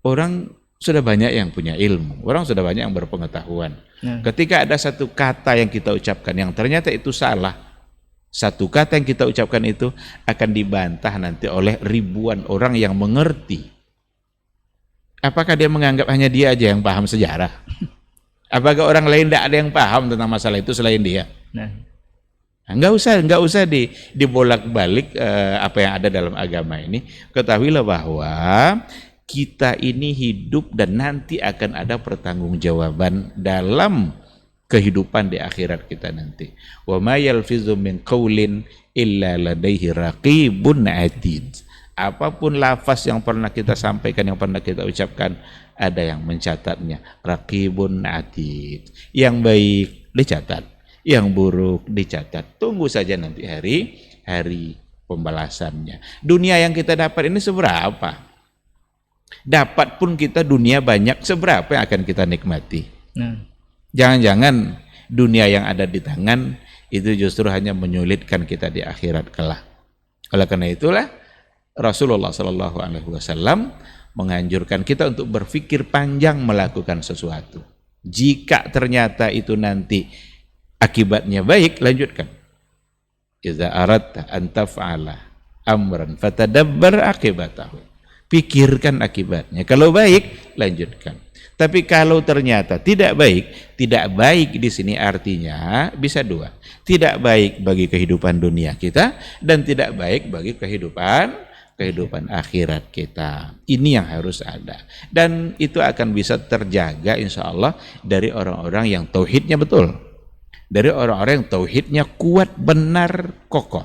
orang sudah banyak yang punya ilmu, orang sudah banyak yang berpengetahuan. Ketika ada satu kata yang kita ucapkan yang ternyata itu salah, satu kata yang kita ucapkan itu akan dibantah nanti oleh ribuan orang yang mengerti. Apakah dia menganggap hanya dia aja yang paham sejarah? Apakah orang lain tidak ada yang paham tentang masalah itu selain dia? Enggak usah dibolak-balik apa yang ada dalam agama ini. Ketahuilah bahwa kita ini hidup dan nanti akan ada pertanggungjawaban dalam kehidupan di akhirat kita nanti. Wa ma yalfizu min qaulin illa ladaihi raqibun atid. Apapun lafaz yang pernah kita sampaikan, yang pernah kita ucapkan, ada yang mencatatnya. Raqibun atid. Yang baik dicatat, yang buruk dicatat. Tunggu saja nanti hari pembalasannya. Dunia yang kita dapat ini seberapa? Dapat pun kita dunia banyak, seberapa yang akan kita nikmati? Jangan-jangan dunia yang ada di tangan itu justru hanya menyulitkan kita di akhirat kelak. Oleh karena itulah Rasulullah Shallallahu Alaihi Wasallam menganjurkan kita untuk berpikir panjang melakukan sesuatu. Jika ternyata itu nanti akibatnya baik, lanjutkan. Iza aradta an taf'ala amran fatadabbar akibatahu. Pikirkan akibatnya. Kalau baik, lanjutkan. Tapi kalau ternyata tidak baik di sini artinya bisa dua. Tidak baik bagi kehidupan dunia kita dan tidak baik bagi kehidupan akhirat kita. Ini yang harus ada. Dan itu akan bisa terjaga insya Allah dari orang-orang yang tauhidnya betul. Dari orang-orang yang tauhidnya kuat, benar, kokoh.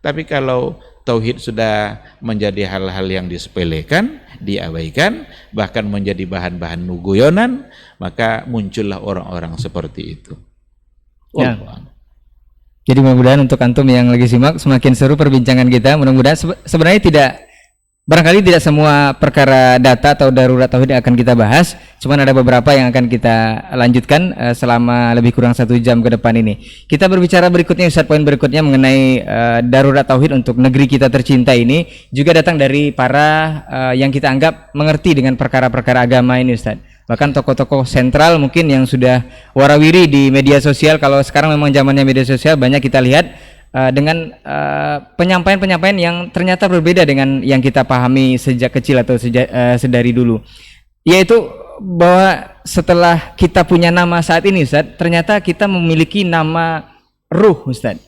Tapi kalau tauhid sudah menjadi hal-hal yang disepelekan, diabaikan, bahkan menjadi bahan-bahan guyonan, maka muncullah orang-orang seperti itu. Ya. Jadi mudah-mudahan untuk antum yang lagi simak semakin seru perbincangan kita. Mudah-mudahan sebenarnya barangkali tidak semua perkara data atau darurat tauhid yang akan kita bahas, cuman ada beberapa yang akan kita lanjutkan selama lebih kurang 1 jam ke depan ini. Kita berbicara berikutnya, Ustaz, poin berikutnya mengenai darurat tauhid untuk negeri kita tercinta ini juga datang dari para yang kita anggap mengerti dengan perkara-perkara agama ini, Ustaz. Bahkan tokoh-tokoh sentral mungkin yang sudah warawiri di media sosial. Kalau sekarang memang zamannya media sosial, banyak kita lihat dengan penyampaian-penyampaian yang ternyata berbeda dengan yang kita pahami sejak kecil atau sedari dulu, yaitu bahwa setelah kita punya nama saat ini, Ustaz, ternyata kita memiliki nama ruh, Ustaz.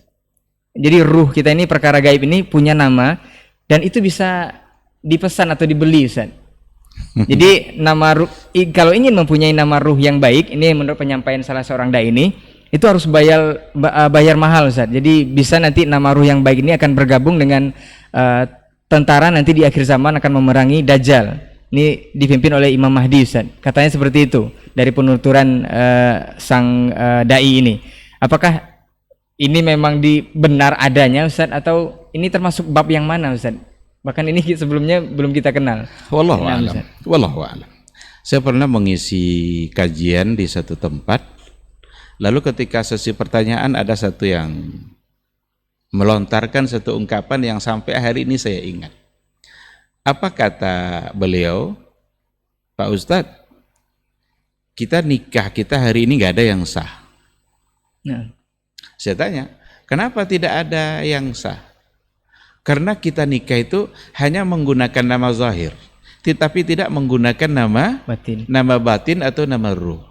Jadi ruh kita ini, perkara gaib ini punya nama dan itu bisa dipesan atau dibeli, Ustaz. Jadi nama ruh, kalau ingin mempunyai nama ruh yang baik, ini menurut penyampaian salah seorang dai ini, itu harus bayar mahal, Ustaz. Jadi bisa nanti nama ruh yang baik ini akan bergabung dengan tentara nanti di akhir zaman akan memerangi Dajjal. Ini dipimpin oleh Imam Mahdi, Ustaz. Katanya seperti itu dari penuturan sang dai ini. Apakah ini memang benar adanya, Ustaz, atau ini termasuk bab yang mana, Ustaz? Bahkan ini sebelumnya belum kita kenal. Wallahu a'lam. Saya pernah mengisi kajian di satu tempat. Lalu ketika sesi pertanyaan ada satu yang melontarkan satu ungkapan yang sampai hari ini saya ingat. Apa kata beliau? Pak Ustadz, kita nikah kita hari ini nggak ada yang sah. Nah. Saya tanya, kenapa tidak ada yang sah? Karena kita nikah itu hanya menggunakan nama zahir, tetapi tidak menggunakan nama batin atau nama ruh.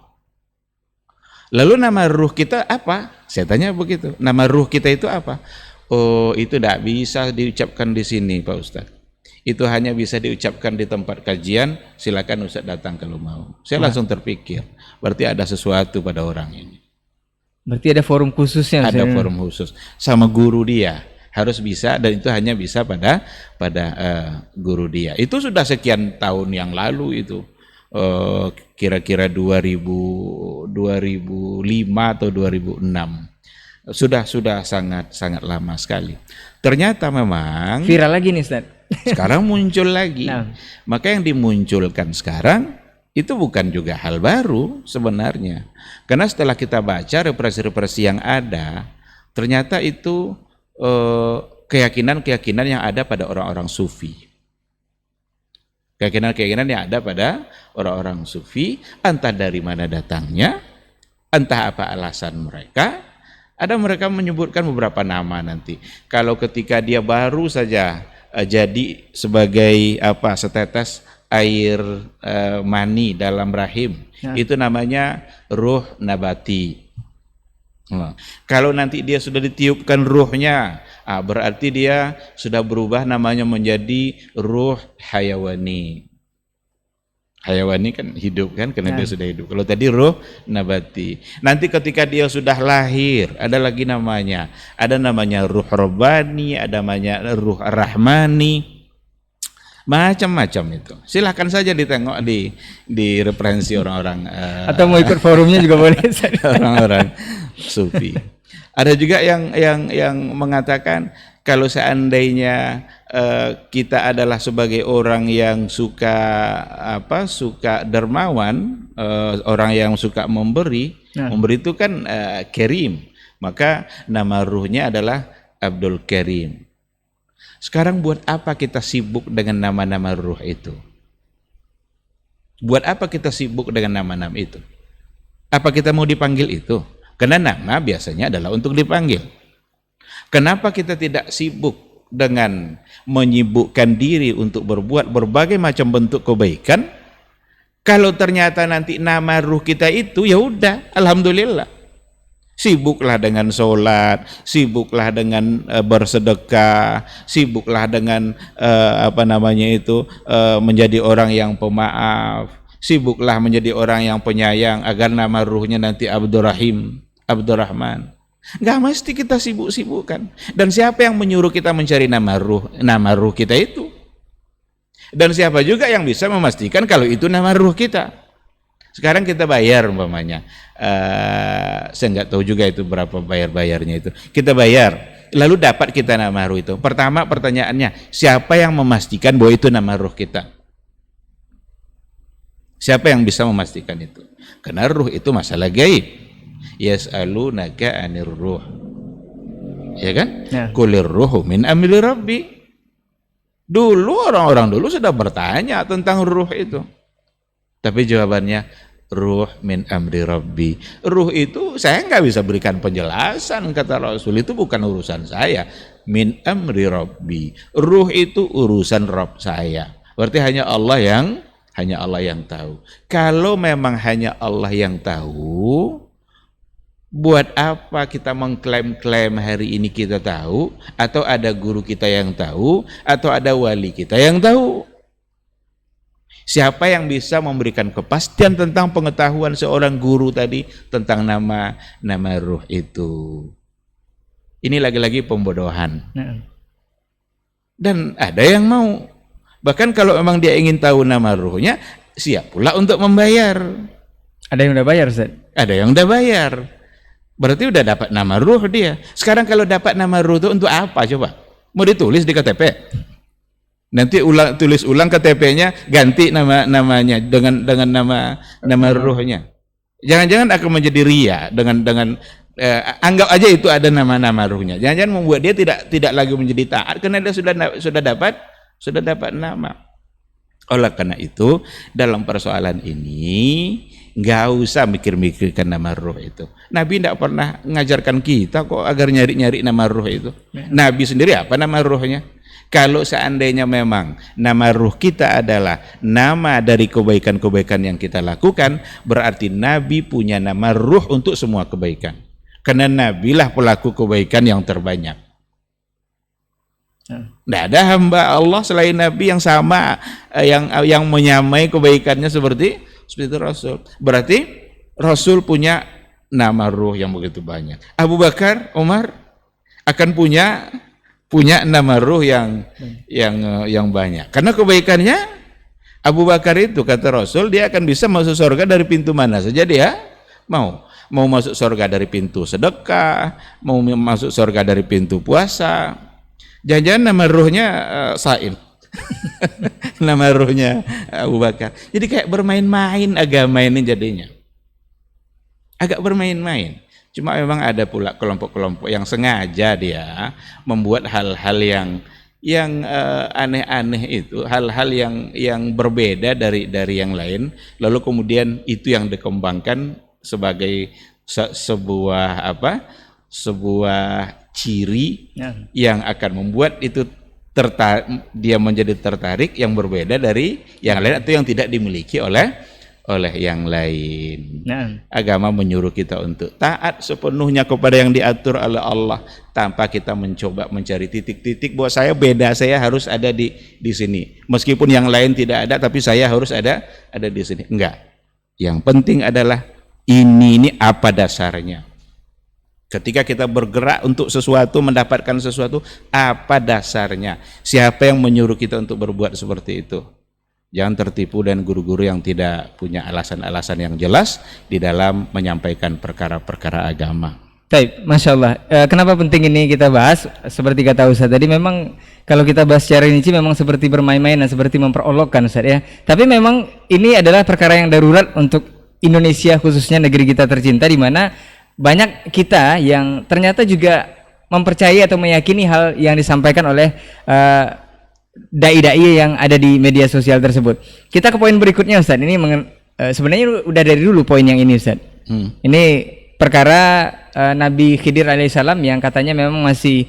Lalu nama ruh kita apa? Saya tanya begitu. Nama ruh kita itu apa? Oh, itu tidak bisa diucapkan di sini, Pak Ustadz. Itu hanya bisa diucapkan di tempat kajian. Silakan Ustadz datang kalau mau. Saya langsung terpikir, berarti ada sesuatu pada orang ini. Berarti ada forum khususnya. Ada forum khusus sama guru dia. Harus bisa, dan itu hanya bisa pada guru dia. Itu sudah sekian tahun yang lalu itu. Kira-kira 2005 atau 2006. Sudah sangat lama sekali. Ternyata memang viral lagi nih, Ustaz. Sekarang muncul lagi. Nah. Maka yang dimunculkan sekarang itu bukan juga hal baru sebenarnya. Karena setelah kita baca represi-represi yang ada, ternyata itu keyakinan-keyakinan yang ada pada orang-orang sufi. Keyakinan-keyakinan yang ada pada orang-orang sufi, entah dari mana datangnya, entah apa alasan mereka. Ada mereka menyebutkan beberapa nama nanti. Kalau ketika dia baru saja jadi sebagai setetes air mani dalam rahim, itu namanya ruh nabati. Kalau nanti dia sudah ditiupkan ruhnya, berarti dia sudah berubah namanya menjadi ruh hayawani. Hayawani kan hidup kan, karena dia sudah hidup. Kalau tadi ruh nabati. Nanti ketika dia sudah lahir, ada lagi namanya. Ada namanya ruh robbani, ada namanya ruh rahmani. Macam-macam itu. Silahkan saja ditengok di referensi orang-orang atau mau ikut forumnya juga boleh. Orang-orang sufi. Ada juga yang mengatakan kalau seandainya kita adalah sebagai orang yang suka dermawan, orang yang suka memberi, memberi itu kan Karim, maka nama ruhnya adalah Abdul Karim. Sekarang buat apa kita sibuk dengan nama-nama ruh itu? Buat apa kita sibuk dengan nama-nama itu? Apa kita mau dipanggil itu? Karena nama biasanya adalah untuk dipanggil. Kenapa kita tidak sibuk dengan menyibukkan diri untuk berbuat berbagai macam bentuk kebaikan? Kalau ternyata nanti nama ruh kita itu, ya udah, alhamdulillah. Sibuklah dengan sholat, sibuklah dengan bersedekah, sibuklah dengan menjadi orang yang pemaaf, sibuklah menjadi orang yang penyayang agar nama ruhnya nanti Abdurrahim, Abdurrahman. Nggak mesti kita sibuk-sibukkan. Dan siapa yang menyuruh kita mencari nama ruh kita itu? Dan siapa juga yang bisa memastikan kalau itu nama ruh kita? Sekarang kita bayar umpamanya, saya nggak tahu juga itu berapa bayarnya itu. Kita bayar, lalu dapat kita nama ruh itu. Pertama pertanyaannya, siapa yang memastikan bahwa itu nama ruh kita? Siapa yang bisa memastikan itu? Karena ruh itu masalah gaib. Yas'alunaka 'anir ruh. Ya kan? Ya. Qulir ruhu min amri rabbi. Dulu orang-orang dulu sudah bertanya tentang ruh itu. Tapi jawabannya ruh min amri rabbi. Ruh itu saya nggak bisa berikan penjelasan, kata Rasul, itu bukan urusan saya. Min amri rabbi. Ruh itu urusan Rabb saya. Berarti hanya Allah yang tahu. Kalau memang hanya Allah yang tahu, buat apa kita mengklaim-klaim hari ini kita tahu, atau ada guru kita yang tahu, atau ada wali kita yang tahu? Siapa yang bisa memberikan kepastian tentang pengetahuan seorang guru tadi tentang nama ruh itu? Ini lagi-lagi pembodohan. Dan ada yang mau. Bahkan kalau memang dia ingin tahu nama ruhnya, siap pula untuk membayar. Ada yang udah bayar, Ustaz? Ada yang udah bayar. Berarti udah dapat nama ruh dia. Sekarang kalau dapat nama ruh itu untuk apa coba? Mau ditulis di KTP? Nanti tulis ulang KTP-nya, ganti namanya dengan nama ruhnya. Jangan-jangan akan menjadi ria dengan anggap aja itu ada nama ruhnya. Jangan-jangan membuat dia tidak lagi menjadi taat karena dia sudah dapat nama. Oleh karena itu, dalam persoalan ini nggak usah mikir-mikirkan nama ruh itu. Nabi tidak pernah mengajarkan kita kok agar nyari-nyari nama ruh itu. Nabi sendiri apa nama ruhnya? Kalau seandainya memang nama ruh kita adalah nama dari kebaikan-kebaikan yang kita lakukan, berarti Nabi punya nama ruh untuk semua kebaikan. Karena Nabilah pelaku kebaikan yang terbanyak. Tidak ada hamba Allah selain Nabi yang sama, yang menyamai kebaikannya seperti Rasul. Berarti Rasul punya nama ruh yang begitu banyak. Abu Bakar, Umar akan punya nama ruh yang banyak. Karena kebaikannya Abu Bakar itu, kata Rasul, dia akan bisa masuk surga dari pintu mana saja dia mau masuk surga dari pintu sedekah, mau masuk surga dari pintu puasa. Jangan-jangan nama ruhnya Saim. Nama ruhnya Abu Bakar. Jadi kayak bermain-main agama ini jadinya. Agak bermain-main. Cuma memang ada pula kelompok-kelompok yang sengaja dia membuat hal-hal yang aneh-aneh itu, hal-hal yang berbeda dari yang lain, lalu kemudian itu yang dikembangkan sebagai sebuah ciri yang akan membuat itu dia menjadi tertarik yang berbeda dari yang lain atau yang tidak dimiliki oleh yang lain. Agama menyuruh kita untuk taat sepenuhnya kepada yang diatur oleh Allah tanpa kita mencoba mencari titik-titik bahwa saya beda, saya harus ada di sini. Meskipun yang lain tidak ada, tapi saya harus ada di sini. Enggak. Yang penting adalah ini apa dasarnya. Ketika kita bergerak untuk sesuatu, mendapatkan sesuatu, apa dasarnya? Siapa yang menyuruh kita untuk berbuat seperti itu? Jangan tertipu dan guru-guru yang tidak punya alasan-alasan yang jelas di dalam menyampaikan perkara-perkara agama. Baik, Masya Allah. Kenapa penting ini kita bahas? Seperti kata Ustaz tadi, memang kalau kita bahas secara rinci memang seperti bermain-main dan seperti memperolokkan, Ustaz ya. Tapi memang ini adalah perkara yang darurat untuk Indonesia, khususnya negeri kita tercinta, di mana banyak kita yang ternyata juga mempercayai atau meyakini hal yang disampaikan oleh dai-dai yang ada di media sosial tersebut. Kita ke poin berikutnya, Ustaz. Ini sebenarnya udah dari dulu poin yang ini, Ustaz. Ini perkara Nabi Khidir alaihissalam yang katanya memang masih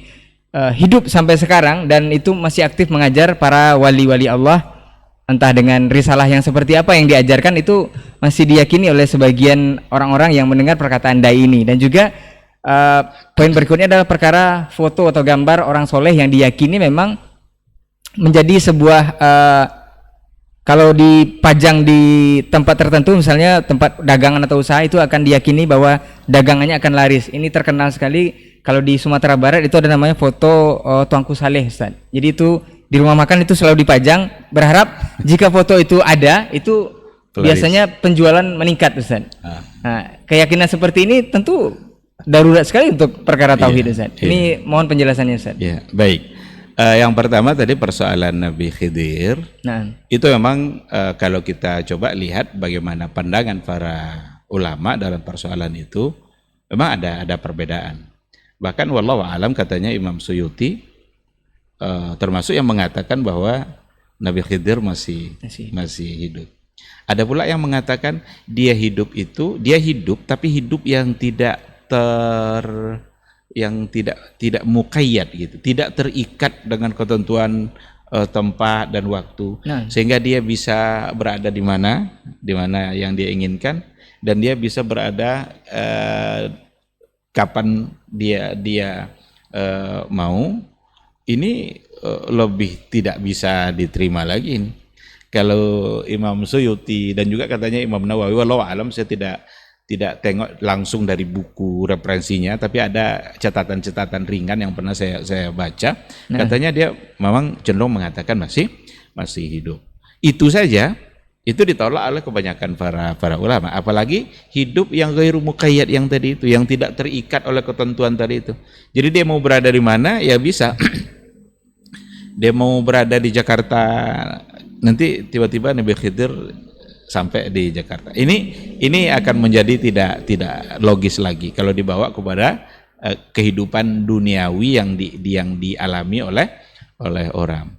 hidup sampai sekarang dan itu masih aktif mengajar para wali-wali Allah, entah dengan risalah yang seperti apa yang diajarkan, itu masih diyakini oleh sebagian orang-orang yang mendengar perkataan dai ini. Dan juga poin berikutnya adalah perkara foto atau gambar orang soleh yang diyakini memang menjadi sebuah kalau dipajang di tempat tertentu, misalnya tempat dagangan atau usaha, itu akan diyakini bahwa dagangannya akan laris. Ini terkenal sekali kalau di Sumatera Barat, itu ada namanya foto Tuanku Saleh, Ustaz. Jadi itu di rumah makan itu selalu dipajang, berharap jika foto itu ada, itu biasanya penjualan meningkat, Ustaz. Nah, keyakinan seperti ini tentu darurat sekali untuk perkara tauhid, Ustaz. Ini mohon penjelasannya, Ustaz. Ya, baik. Yang pertama tadi persoalan Nabi Khidir. Nah, itu memang kalau kita coba lihat bagaimana pandangan para ulama dalam persoalan itu, memang ada perbedaan. Bahkan wallahu alam katanya Imam Suyuti termasuk yang mengatakan bahwa Nabi Khidir masih hidup. Ada pula yang mengatakan dia hidup tapi hidup yang tidak tidak muqayyad gitu, tidak terikat dengan ketentuan tempat dan waktu, sehingga dia bisa berada di mana yang dia inginkan, dan dia bisa berada kapan dia mau. Ini lebih tidak bisa diterima lagi ini. Kalau Imam Suyuti dan juga katanya Imam Nawawi, wallahu alam, saya tidak tengok langsung dari buku referensinya, tapi ada catatan-catatan ringan yang pernah saya baca. Katanya dia memang cenderung mengatakan masih hidup. Itu saja itu ditolak oleh kebanyakan para ulama, apalagi hidup yang ghairu muqayyad yang tadi itu, yang tidak terikat oleh ketentuan tadi itu. Jadi dia mau berada di mana ya bisa. Dia mau berada di Jakarta, nanti tiba-tiba Nabi Khidir sampai di Jakarta. Ini akan menjadi tidak logis lagi kalau dibawa kepada kehidupan duniawi yang dialami oleh orang.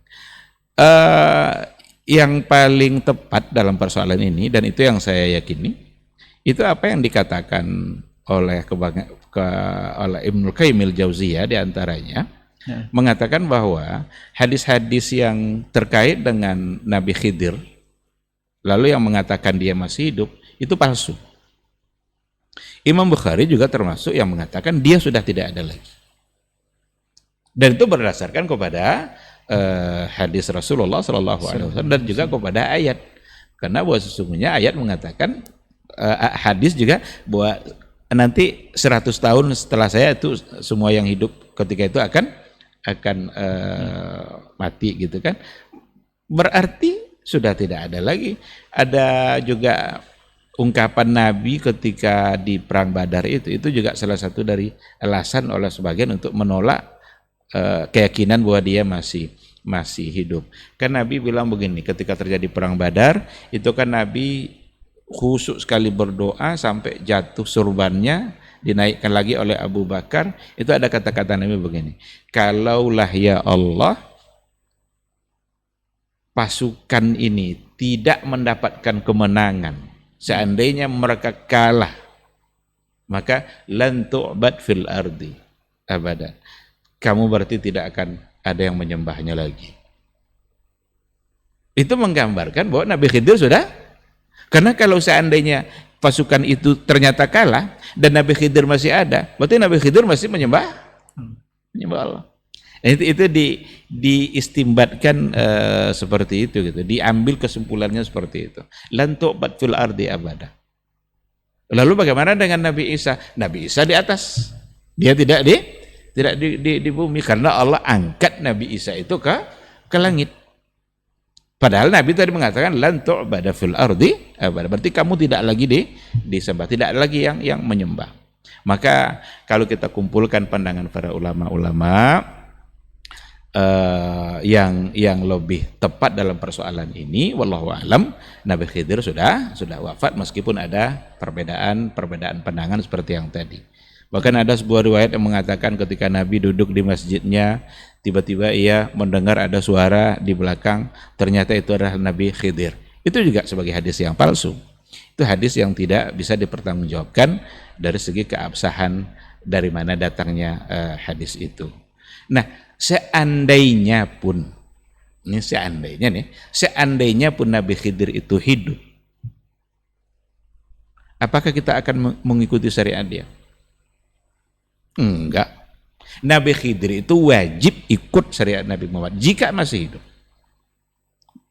Yang paling tepat dalam persoalan ini, dan itu yang saya yakini, itu apa yang dikatakan oleh Ibnul Qayyim al-Jauziyah diantaranya, mengatakan bahwa hadis-hadis yang terkait dengan Nabi Khidir lalu yang mengatakan dia masih hidup, itu palsu. Imam Bukhari juga termasuk yang mengatakan dia sudah tidak ada lagi. Dan itu berdasarkan kepada hadis Rasulullah SAW dan juga kepada ayat. Karena bahwa sesungguhnya ayat mengatakan, hadis juga bahwa nanti 100 tahun setelah saya itu semua yang hidup ketika itu akan mati gitu kan. Berarti sudah tidak ada lagi. Ada juga ungkapan Nabi ketika di perang Badar itu juga salah satu dari alasan oleh sebagian untuk menolak keyakinan bahwa dia masih hidup. Kan Nabi bilang begini, ketika terjadi perang Badar itu kan Nabi khusyuk sekali berdoa sampai jatuh surbannya, dinaikkan lagi oleh Abu Bakar. Itu ada kata-kata Nabi begini, kalaulah ya Allah pasukan ini tidak mendapatkan kemenangan, seandainya mereka kalah, maka lan tu'bad fil ardi abadan. Kamu berarti tidak akan ada yang menyembahnya lagi. Itu menggambarkan bahwa Nabi Khidir sudah, karena kalau seandainya pasukan itu ternyata kalah dan Nabi Khidir masih ada, berarti Nabi Khidir masih menyembah Allah. Itu diistimbatkan seperti itu gitu, diambil kesimpulannya seperti itu. Lan tu'bad fil ardi abada. Lalu bagaimana dengan Nabi Isa? Nabi Isa di atas, dia tidak di bumi, karena Allah angkat Nabi Isa itu ke langit. Padahal Nabi tadi mengatakan lan tu'bada fil ardi abada, berarti kamu tidak lagi disembah, tidak lagi yang menyembah. Maka kalau kita kumpulkan pandangan para ulama-ulama yang lebih tepat dalam persoalan ini, wallahu alam, Nabi Khidir sudah wafat meskipun ada perbedaan pandangan seperti yang tadi. Bahkan ada sebuah riwayat yang mengatakan ketika Nabi duduk di masjidnya, tiba-tiba ia mendengar ada suara di belakang, ternyata itu adalah Nabi Khidir. Itu juga sebagai hadis yang palsu. Itu hadis yang tidak bisa dipertanggungjawabkan dari segi keabsahan dari mana datangnya hadis itu. Nah, seandainya pun Nabi Khidir itu hidup, apakah kita akan mengikuti syariat dia? Enggak. Nabi Khidir itu wajib ikut syariat Nabi Muhammad jika masih hidup.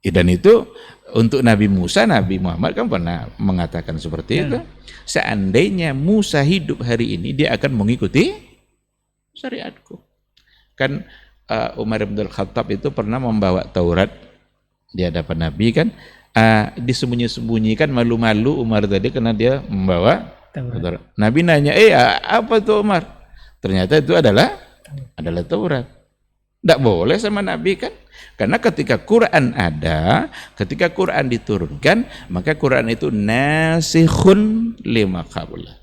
Dan itu untuk Nabi Musa, Nabi Muhammad kan pernah mengatakan seperti itu. Seandainya Musa hidup hari ini, dia akan mengikuti syariatku. Kan Umar bin Khattab itu pernah membawa Taurat di hadapan Nabi kan, disembunyi-sembunyikan, malu-malu Umar tadi karena dia membawa Taurat. Nabi nanya, apa itu Umar? Ternyata itu adalah Taurat. Tidak boleh sama Nabi kan? Karena ketika Quran ada, ketika Quran diturunkan, maka Quran itu nasikhun lima qabla,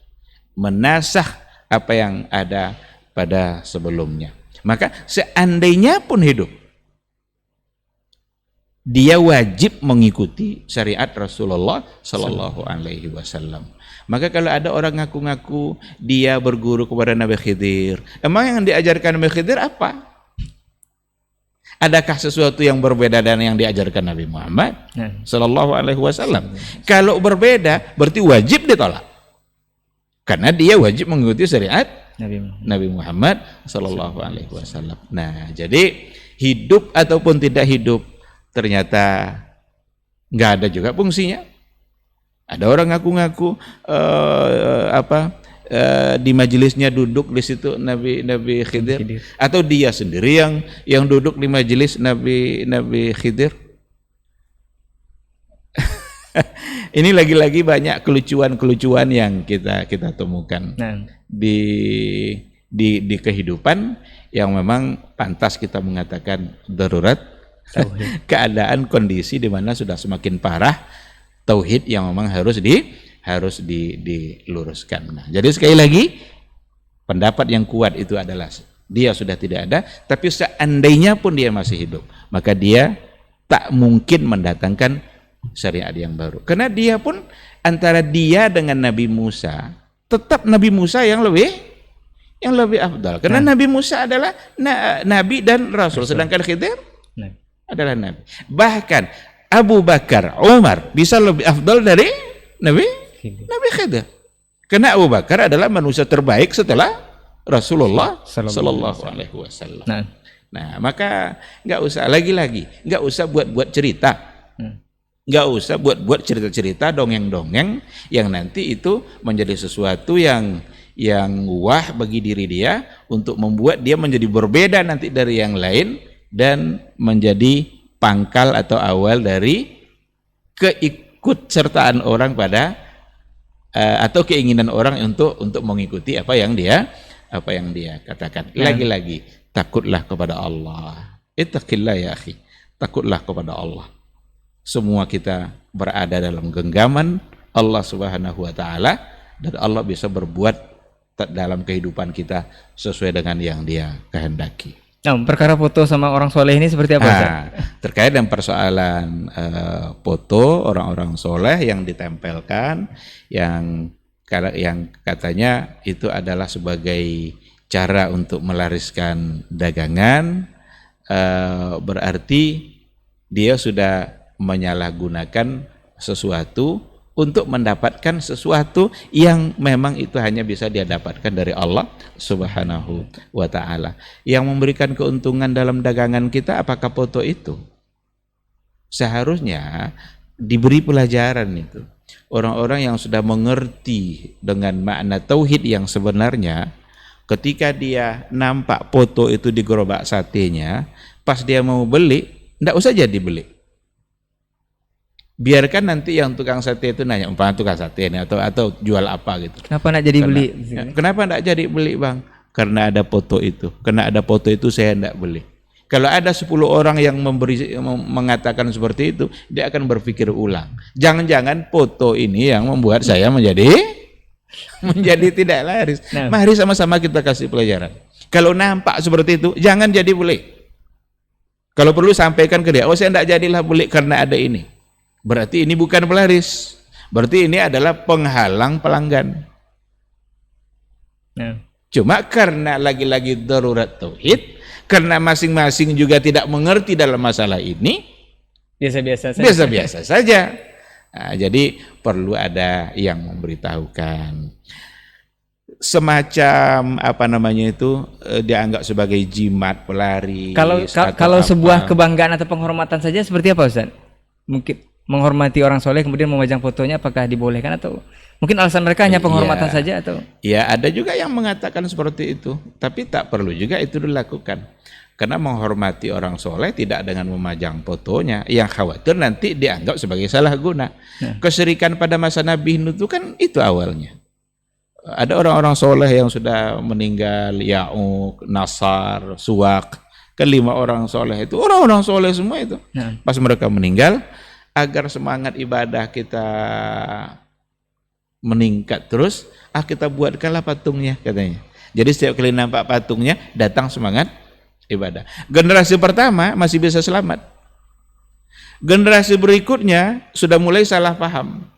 menasakh apa yang ada pada sebelumnya. Maka seandainya pun hidup, dia wajib mengikuti syariat Rasulullah Sallallahu Alaihi Wasallam. Maka kalau ada orang ngaku-ngaku dia berguru kepada Nabi Khidir, emang yang diajarkan Nabi Khidir apa? Adakah sesuatu yang berbeda dengan yang diajarkan Nabi Muhammad Sallallahu Alaihi Wasallam? Kalau berbeda, berarti wajib ditolak. Karena dia wajib mengikuti syariat Nabi Muhammad Sallallahu Alaihi Wasallam. Nah, jadi hidup ataupun tidak hidup, ternyata nggak ada juga fungsinya. Ada orang ngaku-ngaku di majelisnya duduk di situ Nabi Khidir, atau dia sendiri yang duduk di majelis Nabi Khidir. Ini lagi-lagi banyak kelucuan yang kita temukan di kehidupan yang memang pantas kita mengatakan darurat. Keadaan kondisi di mana sudah semakin parah tauhid yang memang harus diluruskan. Nah, jadi sekali lagi pendapat yang kuat itu adalah dia sudah tidak ada, tapi seandainya pun dia masih hidup, maka dia tak mungkin mendatangkan syariat yang baru. Karena dia pun antara dia dengan Nabi Musa, tetap Nabi Musa yang lebih afdal. Karena Nabi Musa adalah nabi dan rasul, sedangkan Khidir adalah nabi. Bahkan Abu Bakar, Umar bisa lebih afdal dari Nabi Khidir. Karena Abu Bakar adalah manusia terbaik setelah Rasulullah Sallallahu Alaihi Wasallam. Nah, maka nggak usah buat cerita, nggak usah buat cerita-cerita, dongeng-dongeng yang nanti itu menjadi sesuatu yang wah bagi diri dia untuk membuat dia menjadi berbeda nanti dari yang lain dan menjadi pangkal atau awal dari keikutsertaan orang pada atau keinginan orang untuk mengikuti apa yang dia katakan. Lagi-lagi takutlah kepada Allah. Ittaqillah ya akhi. Takutlah kepada Allah. Semua kita berada dalam genggaman Allah Subhanahu wa taala dan Allah bisa berbuat dalam kehidupan kita sesuai dengan yang Dia kehendaki. Nah, perkara foto sama orang soleh ini seperti apa? Terkait dengan persoalan foto orang-orang soleh yang ditempelkan, yang katanya itu adalah sebagai cara untuk melariskan dagangan, berarti dia sudah menyalahgunakan sesuatu untuk mendapatkan sesuatu yang memang itu hanya bisa dia dapatkan dari Allah Subhanahu wa ta'ala. Yang memberikan keuntungan dalam dagangan kita apakah foto itu? Seharusnya diberi pelajaran itu. Orang-orang yang sudah mengerti dengan makna tauhid yang sebenarnya, ketika dia nampak foto itu di gerobak satenya, pas dia mau beli, enggak usah jadi beli. Biarkan nanti yang tukang sate itu nanya, umpama tukang sate ini atau jual apa gitu. Kenapa nak jadi beli? Kenapa enggak jadi beli, Bang? Karena ada foto itu. Karena ada foto itu saya enggak beli. Kalau ada 10 orang yang mengatakan seperti itu, dia akan berpikir ulang. Jangan-jangan foto ini yang membuat saya menjadi tidak laris. Nah. Mari sama-sama kita kasih pelajaran. Kalau nampak seperti itu, jangan jadi beli. Kalau perlu sampaikan ke dia, oh saya enggak jadilah beli karena ada ini. Berarti ini bukan pelaris. Berarti ini adalah penghalang pelanggan. Nah. Cuma karena lagi-lagi darurat tauhid, karena masing-masing juga tidak mengerti dalam masalah ini, biasa-biasa saja. Nah, jadi perlu ada yang memberitahukan. Semacam apa namanya itu dianggap sebagai jimat, pelaris. Kalau sebuah kebanggaan atau penghormatan saja seperti apa, Ustaz? Mungkin menghormati orang soleh kemudian memajang fotonya, apakah dibolehkan atau mungkin alasan mereka hanya penghormatan saja atau? Ya, ada juga yang mengatakan seperti itu, tapi tak perlu juga itu dilakukan. Karena menghormati orang soleh tidak dengan memajang fotonya, yang khawatir nanti dianggap sebagai salah guna. Kesyirikan pada masa Nabi Nuh itu kan itu awalnya. Ada orang-orang soleh yang sudah meninggal, Ya'uq, Nasar, Suwaq, kan 5 orang soleh itu, orang-orang soleh semua itu. Pas mereka meninggal, agar semangat ibadah kita meningkat terus, kita buatkanlah patungnya katanya. Jadi setiap kali nampak patungnya, datang semangat ibadah. Generasi pertama masih bisa selamat. Generasi berikutnya sudah mulai salah paham.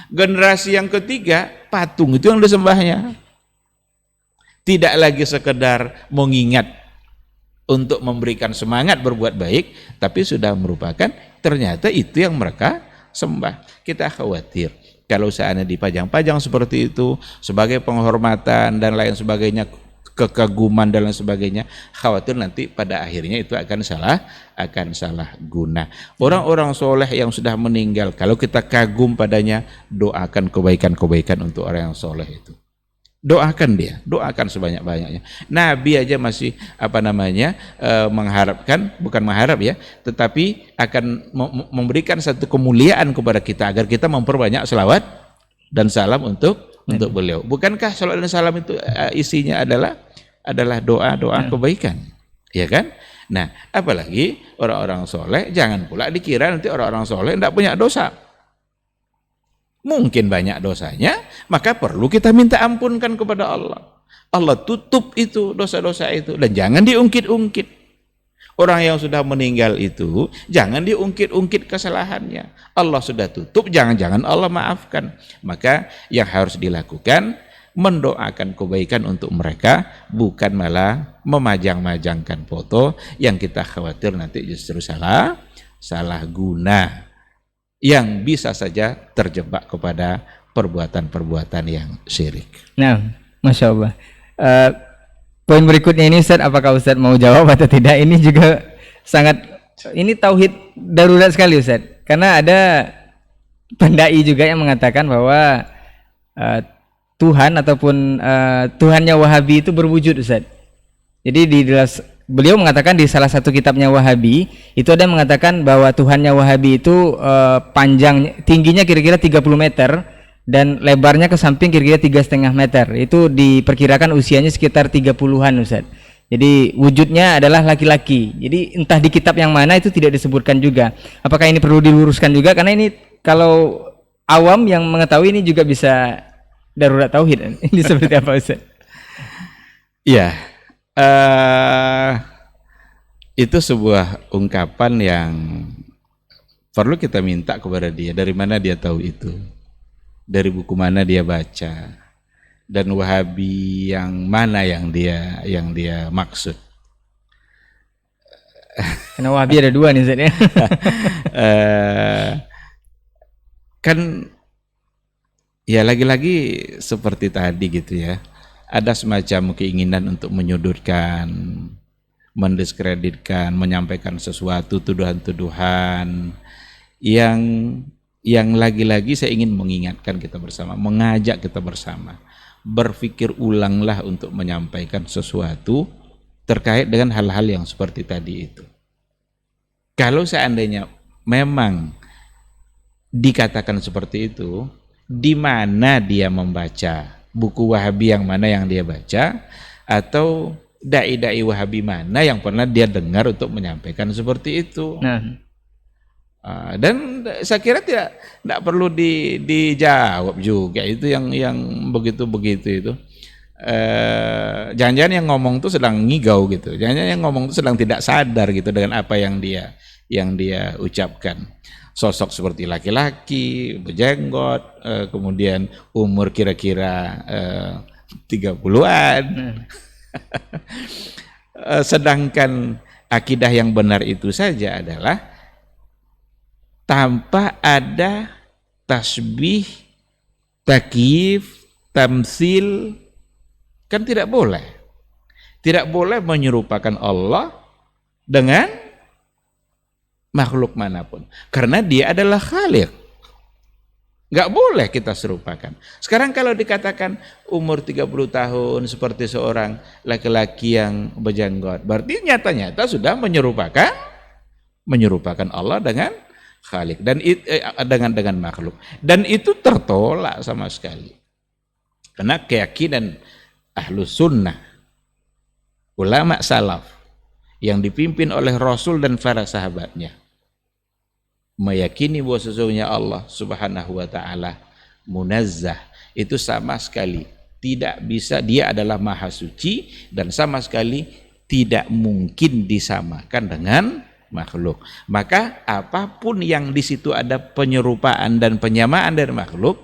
Generasi yang ketiga, patung itu yang disembahnya. Tidak lagi sekedar mengingat untuk memberikan semangat berbuat baik, tapi sudah merupakan ternyata itu yang mereka sembah. Kita khawatir kalau seandainya dipajang-pajang seperti itu sebagai penghormatan dan lain sebagainya, kekaguman dan lain sebagainya, khawatir nanti pada akhirnya itu akan salah guna. Orang-orang soleh yang sudah meninggal, kalau kita kagum padanya, doakan kebaikan-kebaikan untuk orang yang soleh itu. Doakan dia, doakan sebanyak-banyaknya. Nabi aja masih mengharapkan, bukan mengharap ya, tetapi akan memberikan satu kemuliaan kepada kita agar kita memperbanyak selawat dan salam untuk beliau. Bukankah selawat dan salam itu isinya adalah doa-doa kebaikan, ya kan? Nah, apalagi orang-orang soleh, jangan pula dikira nanti orang-orang soleh tidak punya dosa. Mungkin banyak dosanya, maka perlu kita minta ampunkan kepada Allah. Allah tutup itu dosa-dosa itu dan jangan diungkit-ungkit. Orang yang sudah meninggal itu jangan diungkit-ungkit kesalahannya. Allah sudah tutup, jangan-jangan Allah maafkan. Maka yang harus dilakukan mendoakan kebaikan untuk mereka, bukan malah memajang-majangkan foto yang kita khawatir nanti justru salah guna, yang bisa saja terjebak kepada perbuatan-perbuatan yang syirik. Nah, Masya Allah. Poin berikutnya ini Ustaz, apakah Ustaz mau jawab atau tidak? Ini juga ini tauhid darurat sekali Ustaz. Karena ada pendai juga yang mengatakan bahwa Tuhan ataupun Tuhannya Wahabi itu berwujud Ustaz. Jadi beliau mengatakan di salah satu kitabnya Wahabi itu ada yang mengatakan bahwa Tuhannya Wahabi itu tingginya kira-kira 30 meter dan lebarnya ke samping kira-kira 3,5 meter. Itu diperkirakan usianya sekitar 30-an Ustaz. Jadi wujudnya adalah laki-laki. Jadi entah di kitab yang mana itu tidak disebutkan juga. Apakah ini perlu diluruskan juga? Karena ini kalau awam yang mengetahui ini juga bisa darurat tauhid. Ini seperti apa Ustaz? Ya. Itu sebuah ungkapan yang perlu kita minta kepada dia, dari mana dia tahu itu, dari buku mana dia baca, dan Wahabi yang mana yang dia maksud. Karena Wahabi ada 2 nih Ustaz ya. Kan ya lagi-lagi seperti tadi gitu ya. Ada semacam keinginan untuk menyudutkan, mendiskreditkan, menyampaikan sesuatu tuduhan-tuduhan yang lagi-lagi saya ingin mengingatkan kita bersama, mengajak kita bersama berpikir ulanglah untuk menyampaikan sesuatu terkait dengan hal-hal yang seperti tadi itu. Kalau seandainya memang dikatakan seperti itu, di mana dia membaca, buku Wahabi yang mana yang dia baca, atau dai-dai Wahabi mana yang pernah dia dengar untuk menyampaikan seperti itu. Nah, Dan saya kira tidak perlu dijawab juga itu yang begitu-begitu itu. Jangan-jangan yang ngomong tuh sedang ngigau gitu. Jangan-jangan yang ngomong tuh sedang tidak sadar gitu dengan apa yang dia ucapkan. Sosok seperti laki-laki, berjenggot, kemudian umur kira-kira 30-an. Sedangkan akidah yang benar itu saja adalah tanpa ada tasbih, takyif, tamsil, kan tidak boleh. Tidak boleh menyerupakan Allah dengan makhluk manapun. Karena dia adalah Khaliq. Nggak boleh kita serupakan. Sekarang kalau dikatakan umur 30 tahun seperti seorang laki-laki yang berjenggot, berarti nyata-nyata sudah menyerupakan Allah dengan Khalik dan dengan makhluk, dan itu tertolak sama sekali karena keyakinan Ahlus Sunnah, ulama salaf yang dipimpin oleh Rasul dan para sahabatnya meyakini bahwa sesungguhnya Allah Subhanahu wa taala munazzah, itu sama sekali tidak bisa, dia adalah maha suci dan sama sekali tidak mungkin disamakan dengan makhluk. Maka apapun yang di situ ada penyerupaan dan penyamaan dari makhluk,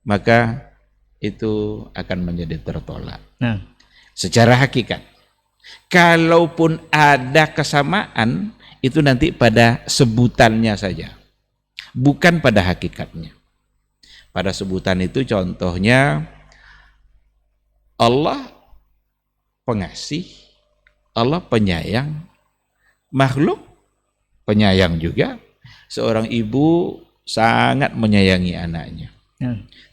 maka itu akan menjadi tertolak. nah, Secara hakikat, kalaupun ada kesamaan, itu nanti pada sebutannya saja, bukan pada hakikatnya. Pada sebutan itu contohnya Allah pengasih, Allah penyayang, makhluk penyayang juga. Seorang ibu sangat menyayangi anaknya.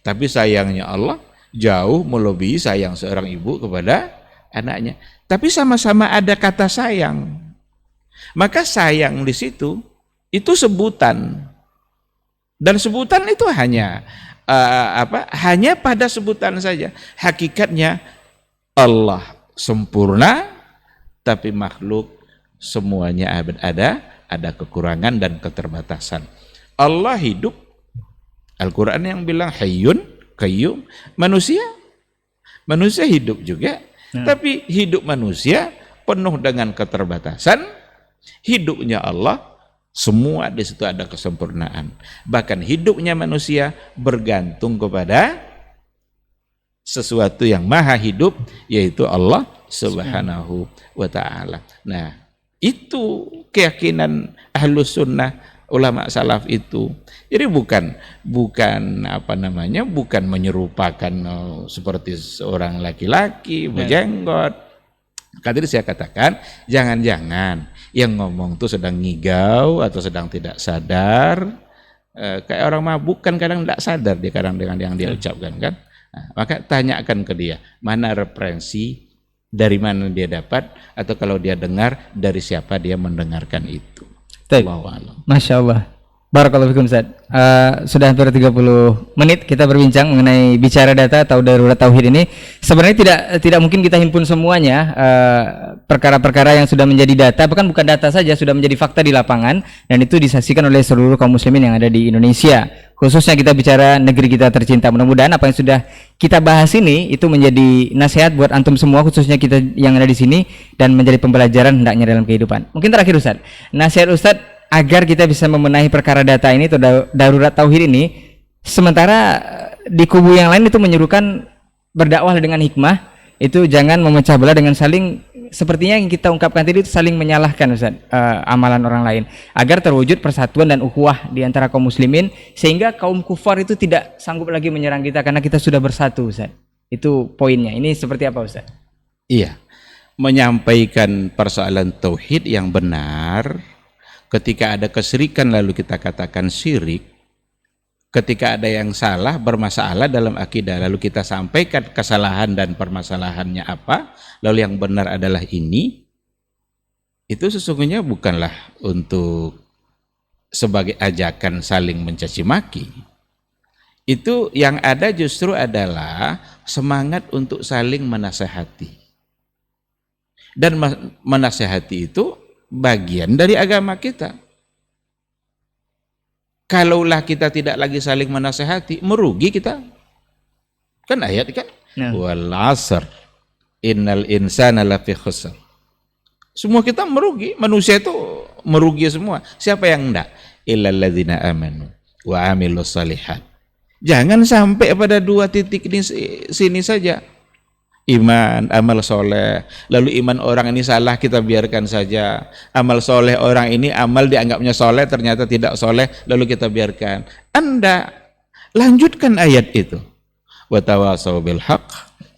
Tapi sayangnya Allah jauh melebihi sayang seorang ibu kepada anaknya. Tapi sama-sama ada kata sayang. Maka sayang di situ itu sebutan. Dan sebutan itu hanya hanya pada sebutan saja. Hakikatnya Allah sempurna, tapi makhluk semuanya ada kekurangan dan keterbatasan. Allah hidup, Al-Quran yang bilang hayyun qayyum, manusia hidup juga, tapi hidup manusia penuh dengan keterbatasan. Hidupnya Allah semua di situ ada kesempurnaan. Bahkan hidupnya manusia bergantung kepada sesuatu yang maha hidup, yaitu Allah Subhanahu wa ta'ala. Nah, itu keyakinan Ahlus Sunnah, ulama salaf itu. Jadi bukan bukan menyerupakan seperti seorang laki-laki berjenggot. Tadi saya katakan, jangan-jangan yang ngomong tuh sedang ngigau atau sedang tidak sadar, kayak orang mabuk kan kadang tidak sadar dia kadang dengan yang dia ucapkan kan. Nah, maka tanyakan ke dia, mana referensi, dari mana dia dapat, atau kalau dia dengar dari siapa dia mendengarkan itu. Masya Allah. Barakallahu fikum Ustaz. Sudah hampir 30 menit kita berbincang mengenai bicara data atau darurat tauhid ini. Sebenarnya tidak mungkin kita himpun semuanya, perkara-perkara yang sudah menjadi data, bukan data saja, sudah menjadi fakta di lapangan, dan itu disaksikan oleh seluruh kaum muslimin yang ada di Indonesia. Khususnya kita bicara negeri kita tercinta. Mudah-mudahan apa yang sudah kita bahas ini itu menjadi nasihat buat antum semua, khususnya kita yang ada di sini, dan menjadi pembelajaran hendaknya dalam kehidupan. Mungkin terakhir Ustaz, nasihat Ustaz agar kita bisa membenahi perkara data ini atau darurat tauhid ini, sementara di kubu yang lain itu menyuruhkan berdakwah dengan hikmah, itu jangan memecah belah dengan saling, sepertinya yang kita ungkapkan tadi itu saling menyalahkan Ustaz, amalan orang lain, agar terwujud persatuan dan ukhuwah di antara kaum muslimin, sehingga kaum kufar itu tidak sanggup lagi menyerang kita karena kita sudah bersatu Ustaz. Itu poinnya. Ini seperti apa Ustaz? Iya, menyampaikan persoalan tauhid yang benar. Ketika ada kesyirikan lalu kita katakan syirik, ketika ada yang salah, bermasalah dalam akidah lalu kita sampaikan kesalahan dan permasalahannya apa, lalu yang benar adalah ini, itu sesungguhnya bukanlah untuk sebagai ajakan saling mencaci maki, itu yang ada justru adalah semangat untuk saling menasehati. Dan menasehati itu bagian dari agama kita. Kalaulah kita tidak lagi saling menasehati, merugi kita. Kan ayat kan? Wal 'asr innal insana lafi khusr. Semua kita merugi, manusia itu merugi semua. Siapa yang enggak? Illal ladzina amanu wa 'amilus shalihat. Jangan sampai pada dua titik ini sini saja. Iman, amal soleh. Lalu iman orang ini salah, kita biarkan saja. Amal soleh orang ini, amal dianggapnya soleh, ternyata tidak soleh, lalu kita biarkan. Anda lanjutkan ayat itu. Wa tawasau bil haqq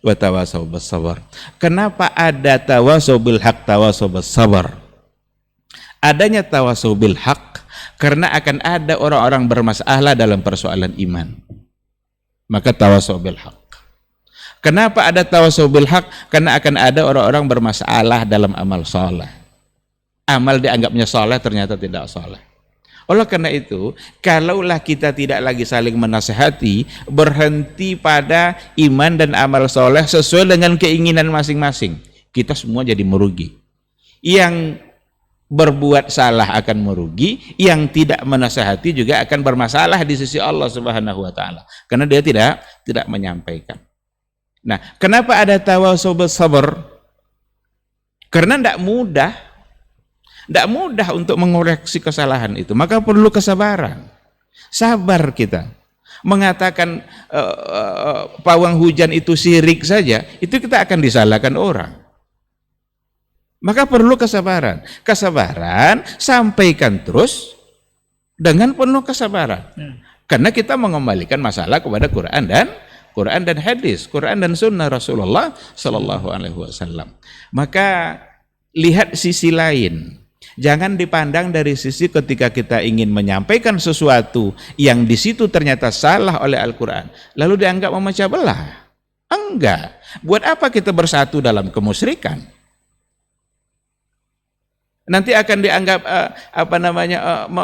wa tawasau bis sabr. Kenapa ada tawasau bil haqq, tawasau bis sabr? Adanya tawasau bil haqq karena akan ada orang-orang bermasalah dalam persoalan iman. Maka tawasau bil haqq. Kenapa ada tawasau bil haqq? Karena akan ada orang-orang bermasalah dalam amal soleh. Amal dianggapnya soleh, ternyata tidak soleh. Oleh karena itu, kalaulah kita tidak lagi saling menasehati, berhenti pada iman dan amal soleh sesuai dengan keinginan masing-masing, kita semua jadi merugi. Yang berbuat salah akan merugi, yang tidak menasehati juga akan bermasalah di sisi Allah Subhanahu wa taala, karena dia tidak menyampaikan. Nah, kenapa ada tawasau bis sabr? Karena tidak mudah untuk mengoreksi kesalahan itu, maka perlu kesabaran. Sabar kita. Mengatakan pawang hujan itu syirik saja, itu kita akan disalahkan orang. Maka perlu kesabaran. Kesabaran sampaikan terus dengan penuh kesabaran. Karena kita mengembalikan masalah kepada Quran dan hadis, Quran dan sunnah Rasulullah Sallallahu Alaihi Wasallam. Maka lihat sisi lain. Jangan dipandang dari sisi ketika kita ingin menyampaikan sesuatu yang di situ ternyata salah oleh Al-Quran, lalu dianggap memecah belah. Enggak. Buat apa kita bersatu dalam kemusyrikan? Nanti akan dianggap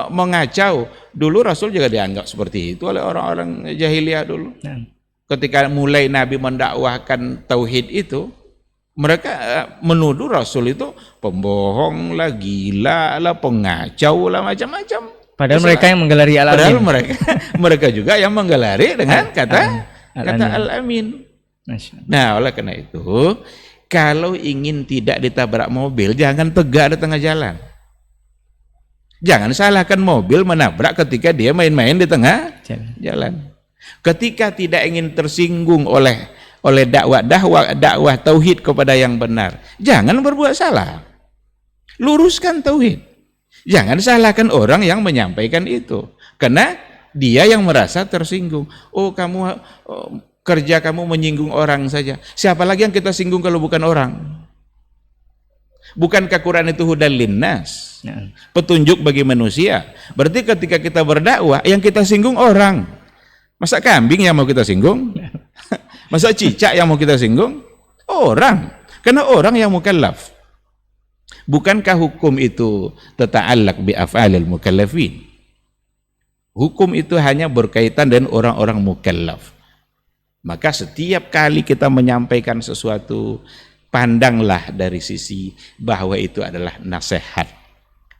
mengacau. Dulu Rasul juga dianggap seperti itu oleh orang-orang jahiliyah dulu. Ketika mulai Nabi mendakwahkan tauhid itu, mereka menuduh Rasul itu pembohong lah, gila lah, pengacau lah, macam-macam. Padahal mereka yang menggelari Al-Amin. Padahal mereka juga yang menggelari dengan kata Al-Amin. Nah, oleh karena itu, kalau ingin tidak ditabrak mobil, jangan tegak di tengah jalan. Jangan salahkan mobil menabrak ketika dia main-main di tengah jalan. Ketika tidak ingin tersinggung oleh dakwah tauhid kepada yang benar, jangan berbuat salah. Luruskan tauhid. Jangan salahkan orang yang menyampaikan itu, karena dia yang merasa tersinggung. Oh, kerja kamu menyinggung orang saja. Siapa lagi yang kita singgung kalau bukan orang? Bukankah Quran itu hudan linnas, petunjuk bagi manusia? Berarti ketika kita berdakwah, yang kita singgung orang. Masa kambing yang mau kita singgung? Masa cicak yang mau kita singgung? Orang. Karena orang yang mukallaf. Bukankah hukum itu tata'allaq bi af'alil mukallafin? Hukum itu hanya berkaitan dengan orang-orang mukallaf. Maka setiap kali kita menyampaikan sesuatu, pandanglah dari sisi bahwa itu adalah nasihat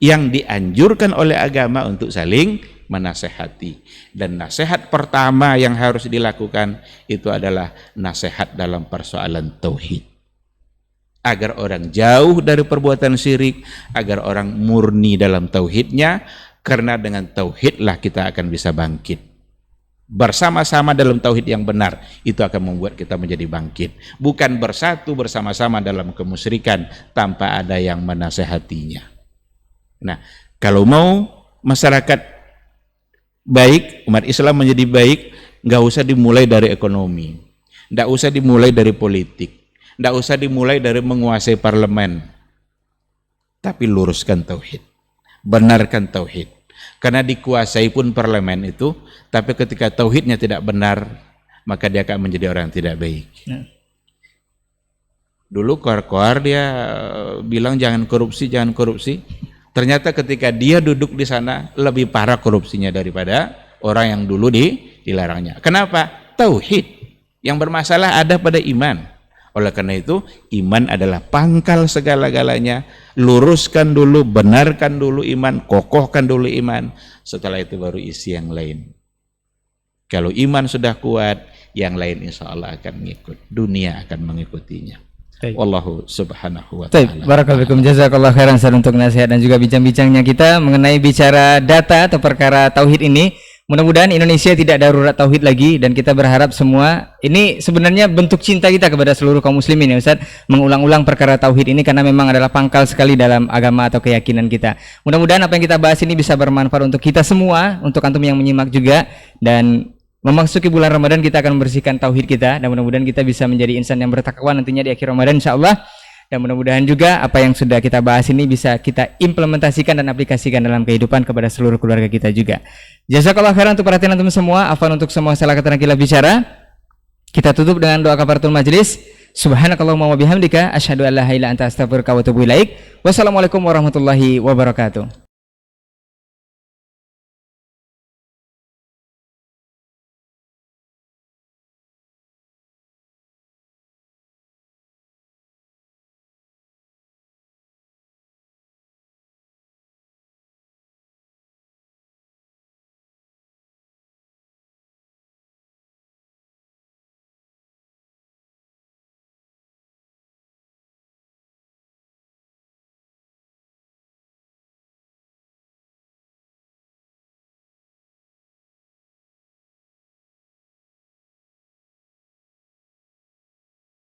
yang dianjurkan oleh agama untuk saling menasehati. Dan nasihat pertama yang harus dilakukan itu adalah nasihat dalam persoalan tauhid, agar orang jauh dari perbuatan syirik, agar orang murni dalam tauhidnya, karena dengan tauhidlah kita akan bisa bangkit. Bersama-sama dalam tauhid yang benar, itu akan membuat kita menjadi bangkit. Bukan bersatu bersama-sama dalam kemusyrikan tanpa ada yang menasehatinya. Nah, kalau mau masyarakat baik, umat Islam menjadi baik, nggak usah dimulai dari ekonomi, nggak usah dimulai dari politik, nggak usah dimulai dari menguasai parlemen, tapi luruskan tauhid, benarkan tauhid. Karena dikuasai pun parlemen itu, tapi ketika tauhidnya tidak benar, maka dia akan menjadi orang yang tidak baik. Dulu koar-koar dia bilang jangan korupsi, Ternyata ketika dia duduk di sana lebih parah korupsinya daripada orang yang dulu dilarangnya. Kenapa? Tauhid. Yang bermasalah ada pada iman. Oleh karena itu, iman adalah pangkal segala-galanya. Luruskan dulu, benarkan dulu iman, kokohkan dulu iman. Setelah itu baru isi yang lain. Kalau iman sudah kuat, yang lain insya Allah akan mengikut. Dunia akan mengikutinya. Wallahu subhanahu wa ta'ala. Barakallahu fikum, jazakallahu khairan Ustaz untuk nasihat dan juga bincang-bincangnya kita mengenai bicara data atau perkara tauhid ini. Mudah-mudahan Indonesia tidak darurat tauhid lagi, dan kita berharap semua ini sebenarnya bentuk cinta kita kepada seluruh kaum muslimin ya Ustaz, mengulang-ulang perkara tauhid ini karena memang adalah pangkal sekali dalam agama atau keyakinan kita. Mudah-mudahan apa yang kita bahas ini bisa bermanfaat untuk kita semua, untuk antum yang menyimak juga, dan memasuki bulan Ramadan kita akan membersihkan tauhid kita, dan mudah-mudahan kita bisa menjadi insan yang bertakwa nantinya di akhir Ramadan insyaallah. Dan mudah-mudahan juga apa yang sudah kita bahas ini bisa kita implementasikan dan aplikasikan dalam kehidupan kepada seluruh keluarga kita juga. Jazakallahu khairan untuk perhatian antum semua. Afwan untuk semua salah kata dan khilaf bicara. Kita tutup dengan doa kafaratul majlis. Subhanakallahumma wa bihamdika asyhadu an la ilaha illa anta astaghfiruka wa atubu ilaik. Wassalamualaikum warahmatullahi wabarakatuh.